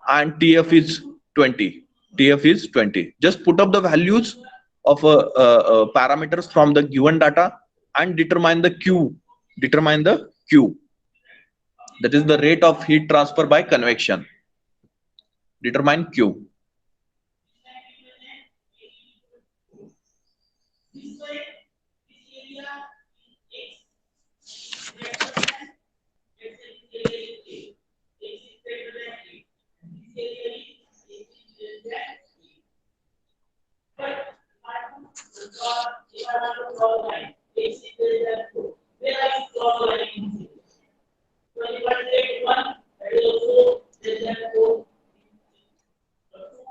and TF is 20. TF is 20. Just put up the values of parameters from the given data and determine the Q. Determine the Q. That is the rate of heat transfer by convection. Determine Q.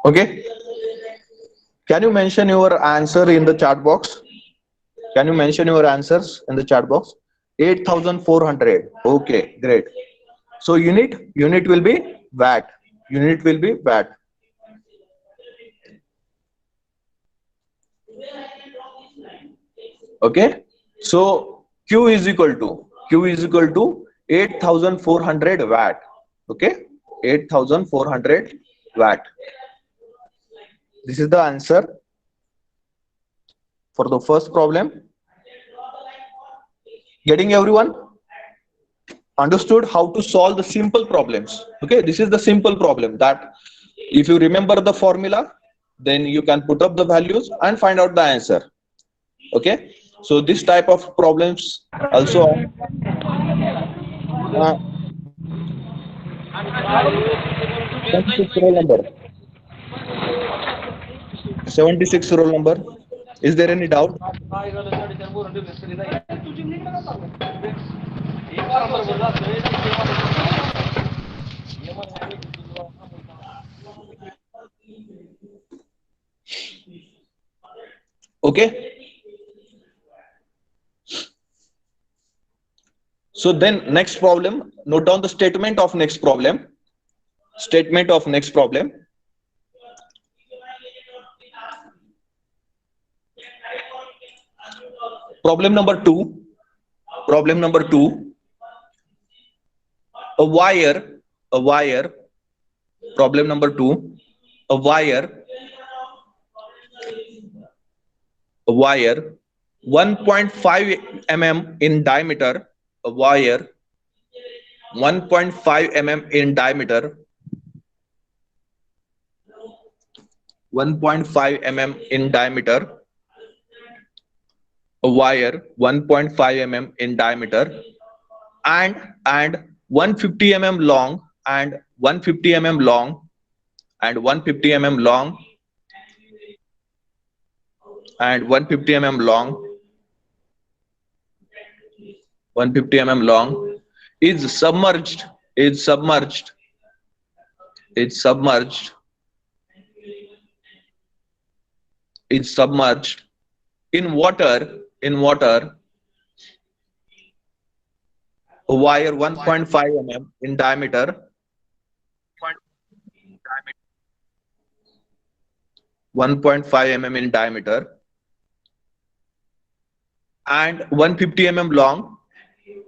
Okay, can you mention your answer in the chat box? Can you mention your answers in the chat box? 8400. Okay, great. So unit will be watt. Unit will be watt. Okay. So Q is equal to 8400 watt. Okay. 8400 watt. This is the answer for the first problem. Getting everyone? Understood how to solve the simple problems. Okay. This is the simple problem that if you remember the formula, then you can put up the values and find out the answer. Okay. So this type of problems also 76 roll number. 76 roll number. Is there any doubt? Okay. So then next problem, note down the statement of next problem. Statement of next problem. Problem number two. Problem number two. A wire. Problem number two. A wire 1.5 mm in diameter. A wire 1.5 mm in diameter. 1.5 mm in diameter. A wire 1.5 mm in diameter and 150 mm long and 150 mm long and 150 mm long and 150 mm long 150 mm long is submerged is submerged is submerged is submerged in water a wire 1.5 mm in diameter 1.5 mm in diameter and 150 mm long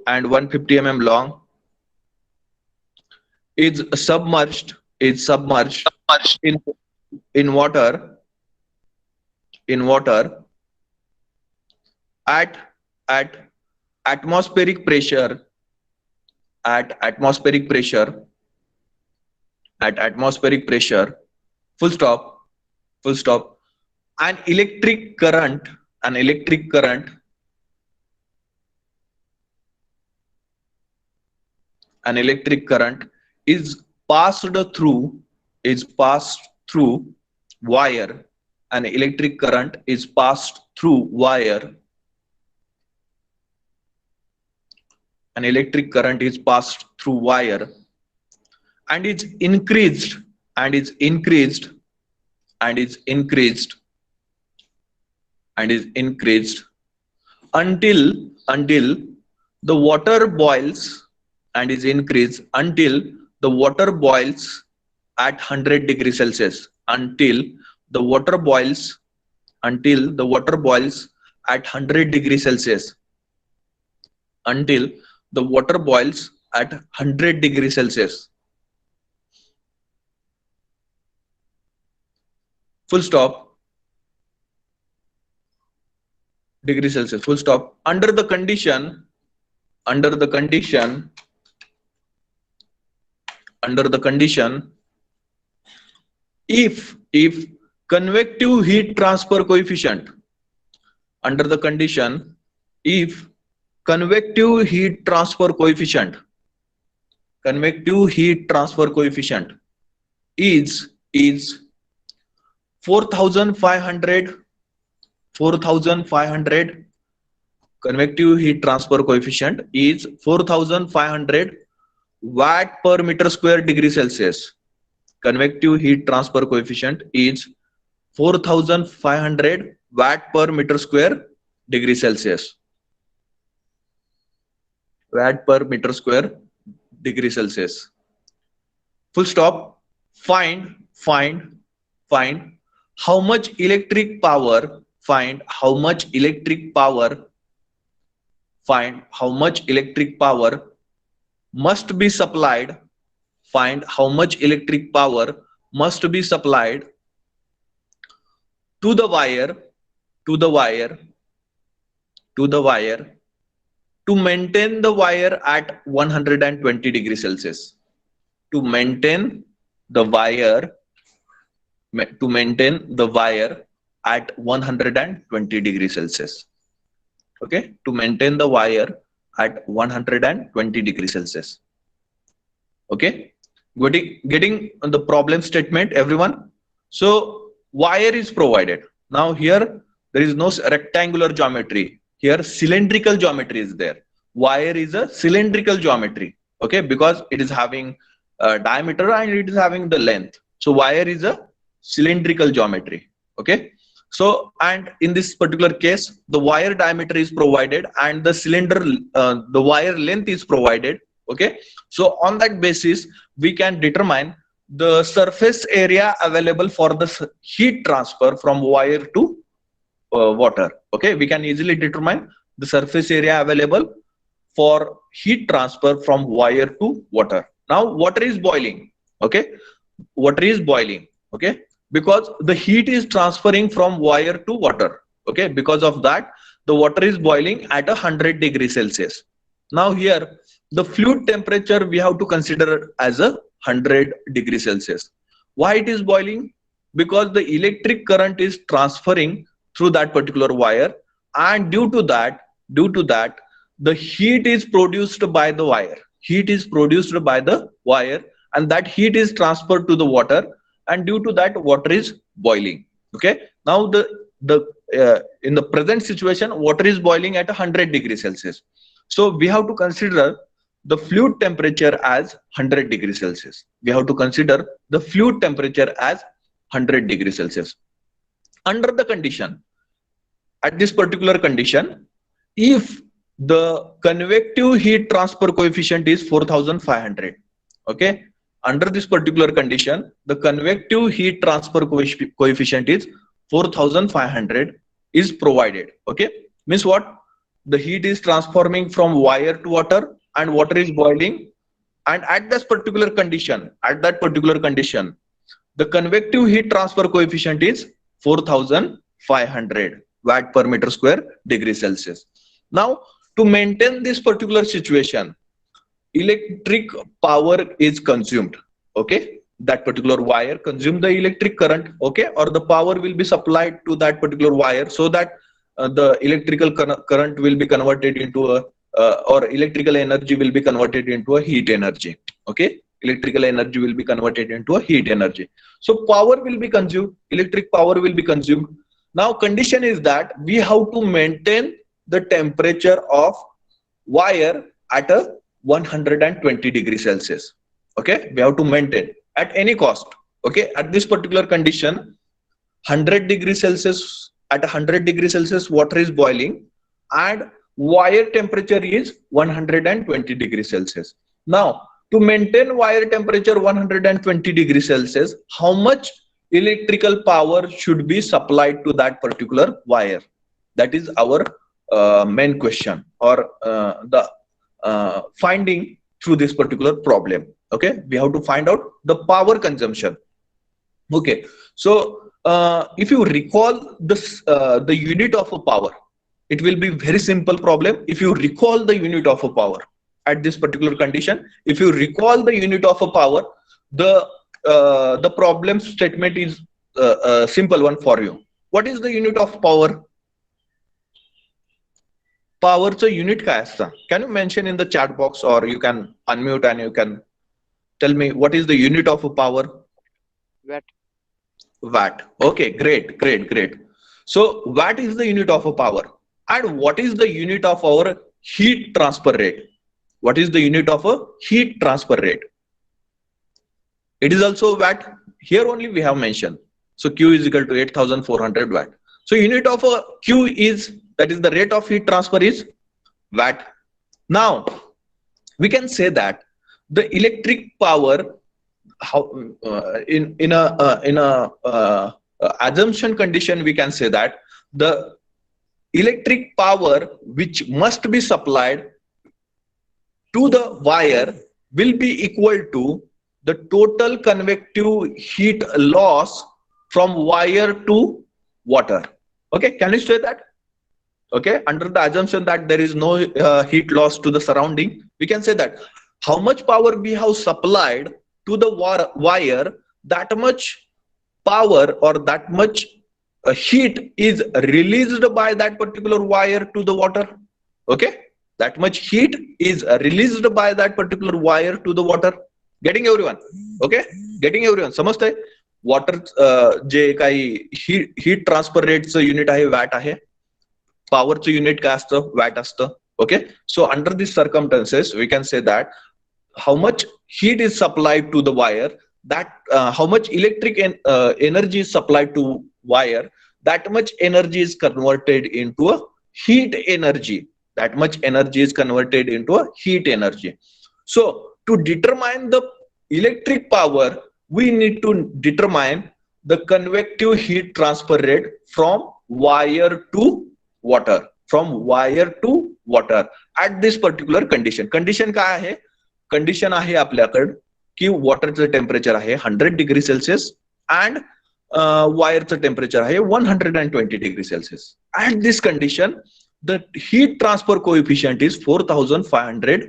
and 150 mm long is submerged in in water at at atmospheric pressure at atmospheric pressure at atmospheric pressure full stop an electric current an electric current an electric current is passed through is passed through wire an electric current is passed through wire an electric current is passed through wire and is increased and is increased and is increased and is increased until the water boils and is increased until the water boils at 100 degrees Celsius until the water boils at 100 degrees Celsius until the water boils at 100 degrees Celsius full stop degrees Celsius full stop under the condition if convective heat transfer coefficient under the condition if convective heat transfer coefficient is 4500 convective heat transfer coefficient is 4500 watt per meter square degree Celsius convective heat transfer coefficient is 4500 watt per meter square degree Celsius. Watt per meter square degree Celsius. Full stop. Find how much electric power. Find how much electric power. Find how much electric power must be supplied. Find how much electric power must be supplied to the wire, to the wire, to the wire to maintain the wire at 120 degrees Celsius. To maintain the wire, to maintain the wire at 120 degrees Celsius. Okay, to maintain the wire at 120 degrees Celsius. Okay, getting the problem statement, everyone. So wire is provided. Now here there is no rectangular geometry. Here cylindrical geometry is there. Wire is a cylindrical geometry. Okay, because it is having a diameter and it is having the length. So wire is a cylindrical geometry. Okay. So, and in this particular case, the wire diameter is provided and the cylinder, the wire length is provided. Okay. So on that basis, we can determine the surface area available for the heat transfer from wire to water. Okay. We can easily determine the surface area available for heat transfer from wire to water. Now, water is boiling. Okay. Water is boiling. Okay. Because the heat is transferring from wire to water. Okay, because of that the water is boiling at 100 degrees Celsius. Now here the fluid temperature we have to consider as 100 degrees Celsius. Why it is boiling? Because the electric current is transferring through that particular wire, and due to that the heat is produced by the wire. Heat is produced by the wire, and that heat is transferred to the water, and due to that water is boiling. Okay, now in the present situation water is boiling at 100 degrees Celsius. So we have to consider the fluid temperature as 100 degrees Celsius. We have to consider the fluid temperature as 100 degrees Celsius. Under the condition, at this particular condition, if the convective heat transfer coefficient is 4500, okay, under this particular condition, the convective heat transfer coefficient is 4500 is provided. Okay, means what? The heat is transforming from wire to water, and water is boiling, and at that particular condition, the convective heat transfer coefficient is 4500 watt per meter square degree Celsius. Now, to maintain this particular situation, electric power is consumed. Okay, that particular wire consume the electric current. Okay, or the power will be supplied to that particular wire, so that the electrical current will be converted into a or electrical energy will be converted into a heat energy. Okay, electrical energy will be converted into a heat energy. So power will be consumed, electric power will be consumed. Now condition is that we have to maintain the temperature of wire at a 120 degrees Celsius. Okay, we have to maintain at any cost. Okay, at this particular condition, 100 degrees Celsius, at 100 degrees Celsius water is boiling and wire temperature is 120 degrees Celsius. Now, to maintain wire temperature 120 degrees Celsius, how much electrical power should be supplied to that particular wire? That is our main question, or the finding through this particular problem. Okay, we have to find out the power consumption. Okay, so if you recall this, the unit of a power, it will be very simple problem. If you recall the unit of a power at this particular condition, if you recall the unit of a power, the problem statement is a simple one for you. What is the unit of power? Power's unit काय असतं? Can you mention in the chat box, or you can unmute and you can tell me what is the unit of a power? Watt. Watt. Okay, great. So watt is the unit of a power. And what is the unit of our heat transfer rate? What is the unit of a heat transfer rate? It is also watt. Here only we have mentioned. So Q is equal to 8400 watt. So unit of a Q is, that is the rate of heat transfer, is watt. Now we can say that the electric power, how in a assumption condition, we can say that the electric power which must be supplied to the wire will be equal to the total convective heat loss from wire to water. Okay, can you say that? Okay, under the assumption that there is no heat loss to the surrounding, we can say that how much power we have supplied to the wire, that much power or that much heat is released by that particular wire to the water. Okay, that much heat is released by that particular wire to the water. Getting everyone? Okay, getting everyone? समजतंय? Water जे काही heat transfer रेटचं unit आहे watt आहे, पॉवरचं unit काय असतं, watt असतं. Okay, so under this circumstances we can say that how much heat is supplied to the wire, that how much electric energy is supplied to wire, that much energy is converted into a heat energy. That much energy is converted into a heat energy. So to determine the electric power, we need to determine the convective heat transfer rate from wire to water, from wire to water at this particular condition. Condition काय आहे? Condition आहे आपल्याकडे की वॉटरचं temperature आहे 100 degree Celsius and वायरचं temperature आहे 120 degree Celsius. At this condition the heat transfer coefficient is 4500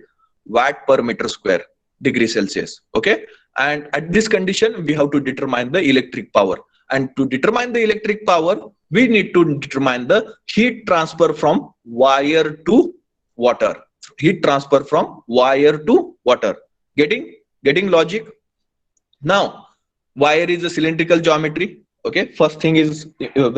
watt per meter square degree Celsius. Okay, and at this condition we have to determine the electric power, and to determine the electric power we need to determine the heat transfer from wire to water. Heat transfer from wire to water. Getting logic? Now wire is a cylindrical geometry. Okay, first thing is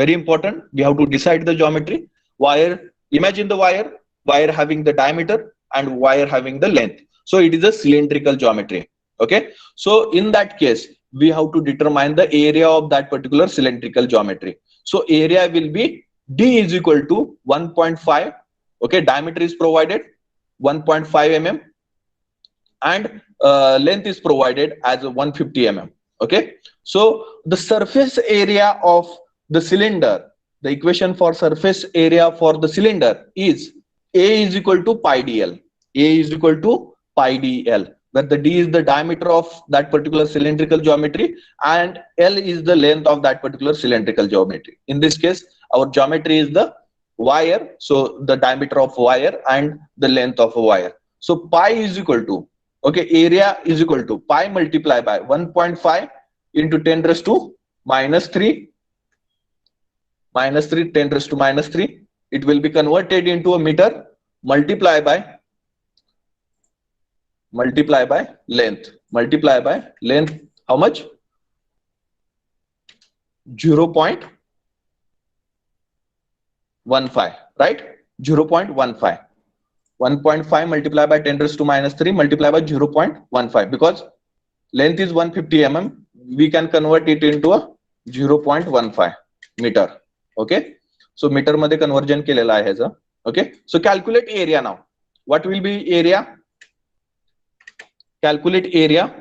very important, we have to decide the geometry. Wire, imagine the wire having the diameter and wire having the length, so it is a cylindrical geometry. Okay, so in that case we have to determine the area of that particular cylindrical geometry. So area will be D is equal to 1.5. Okay, diameter is provided 1.5 mm and length is provided as 150 mm. Okay, so the surface area of the cylinder, the equation for surface area for the cylinder is A is equal to pi dl. A is equal to pi dl, where the D is the diameter of that particular cylindrical geometry and L is the length of that particular cylindrical geometry. In this case our geometry is the wire, so the diameter of wire and the length of a wire. So pi is equal to, okay, area is equal to pi multiplied by 1.5 into 10 raised to minus 3 10 raised to minus 3. It will be converted into a meter, multiply by length, how much? 0.15, right? 0.15. 1.5 multiplied by 10 raised to minus 3 multiplied by 0.15, because length is 150 mm, we can convert it into a 0.15 meter. Okay, so meter मध्ये conversion केलेलं आहे ह्याचं. Okay, so calculate area now. What will be area? Calculate area.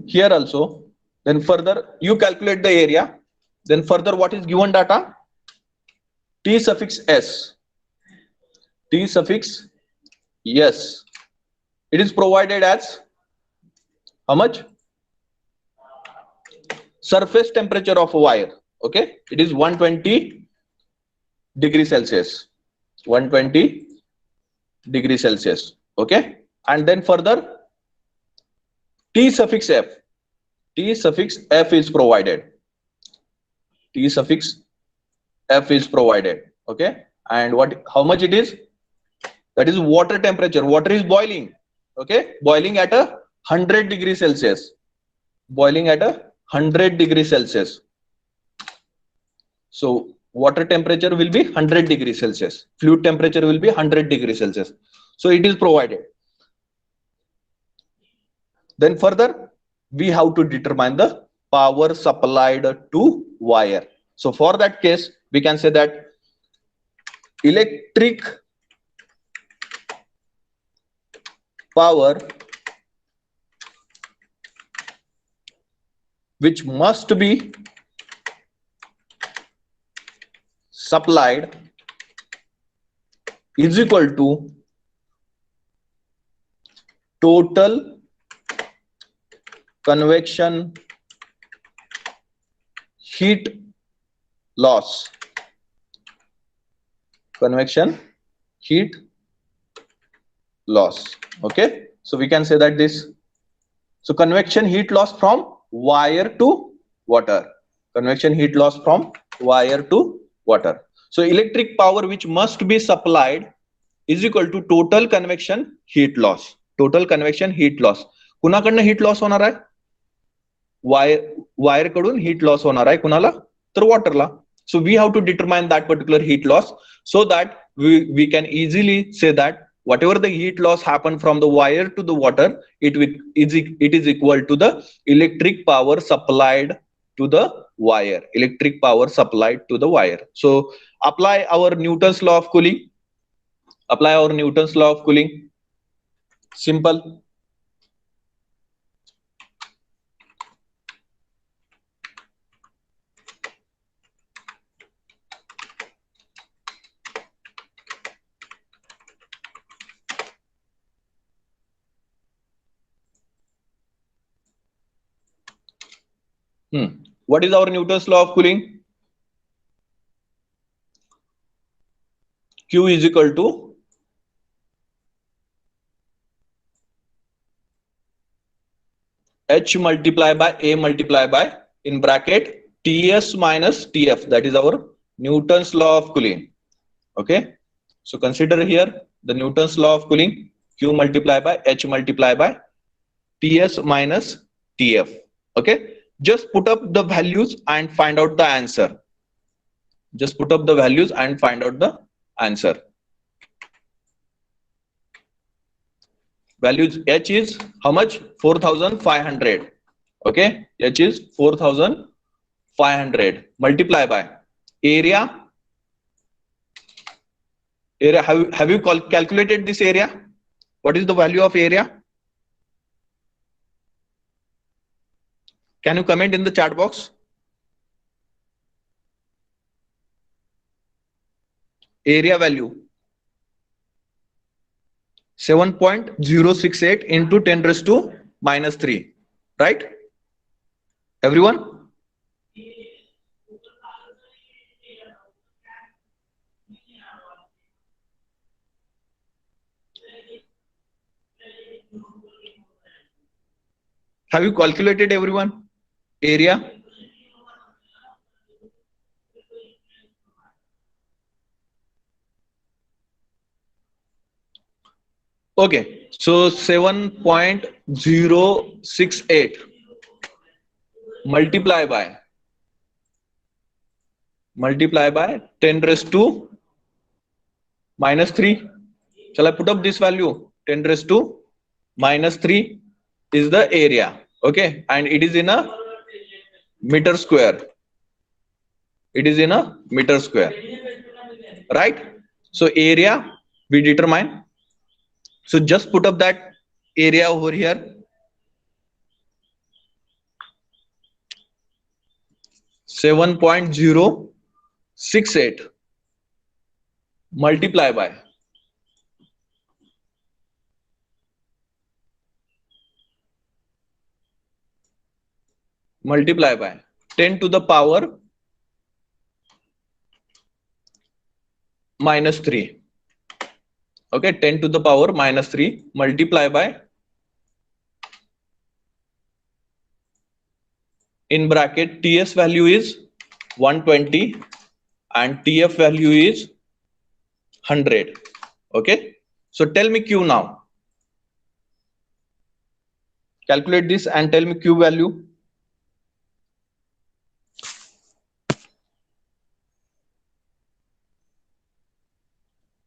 Here also, then further you calculate the area, then further what is given data? T suffix s. T suffix yes. It is provided as how much? Surface temperature of a wire. Okay, it is 120 degrees Celsius. 120 degrees Celsius. Okay, and then further T suffix f. T suffix f is provided. T suffix f is provided. Okay, and what? How much it is? That is water temperature. Water is boiling. Okay, boiling at a 100 degrees Celsius. Boiling at a 100 degrees Celsius. So water temperature will be 100 degrees Celsius. Fluid temperature will be 100 degrees Celsius. So it is provided. Then further, we have to determine the power supplied to wire. So for that case, we can say that electric power which must be supplied is equal to total convection heat loss. Convection heat loss. Okay, so we can say that this, so convection heat loss from wire to water. Convection heat loss from wire to water. So electric power which must be supplied is equal to total convection heat loss. Total convection heat loss. कुणाकडनं heat loss होणार आहे? Wire कडून heat loss होणार आहे कुणाला? तर वॉटरला. So we have to determine that particular heat loss so that we can easily say that whatever the heat loss happen from the wire to the water, it is equal to the electric power supplied to the wire. Electric power supplied to the wire. So apply our Newton's law of cooling. Apply our Newton's law of cooling. Simple. What is our Newton's law of cooling? Q is equal to H multiply by A multiply by in bracket Ts minus Tf. That is our Newton's law of cooling. Okay. So consider here the Newton's law of cooling. Q multiply by H multiply by Ts minus Tf. Okay. Just put up the values and find out the answer. Just put up the values and find out the answer. Values H is how much? 4,500. Okay, H is 4,500. Multiply by area. Area. Have you calculated this area? What is the value of area? Can you comment in the chat box? Area value 7.068 into 10 raised to minus 3, right? Everyone? Have you calculated, everyone? Area? Okay, so 7.068 multiply by 10 raised to minus 3. Shall I put up this value? 10 raised to minus 3 is the area. Okay, and it is in a meter square. It is in a meter square, right? So area we determine. So just put up that area over here. 7.068 multiply by multiply by 10 to the power minus 3. Okay, 10 to the power minus 3 multiply by in bracket TS value is 120 and TF value is 100. Okay, so tell me Q now. Calculate this and tell me Q value.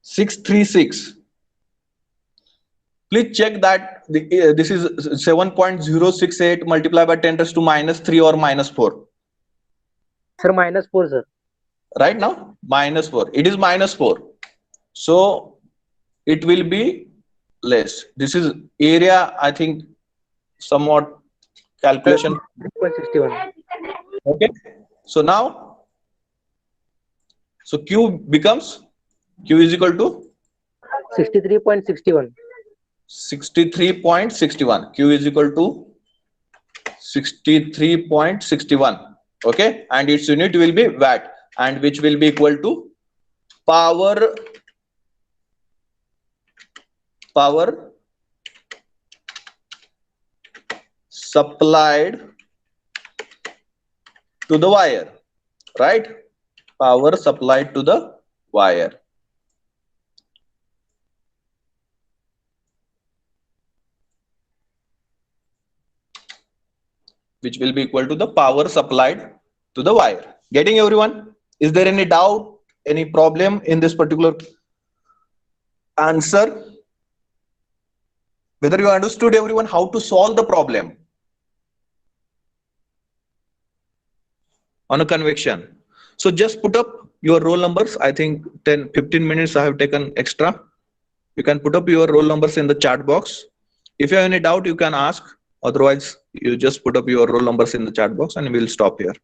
$636. Please check that this is 7.068 multiplied by 10 raised to -3 or -4. Sir, -4, sir. Right now, -4. It is -4. So it will be less. This is area, I think, somewhat calculation. 3.61. Okay. So now, so Q becomes, Q is equal to 63.61. 63.61. Q is equal to 63.61. Okay. And its unit will be watt, and which will be equal to power supplied to the wire, right? Power supplied to the wire. Which will be equal to the power supplied to the wire. Getting everyone? Is there any doubt, any problem in this particular answer? Whether you understood everyone how to solve the problem on a convection. So just put up your roll numbers. I think 10-15 minutes I have taken extra. You can put up your roll numbers in the chat box. If you have any doubt, you can ask. Otherwise, you just put up your roll numbers in the chat box and we'll stop here.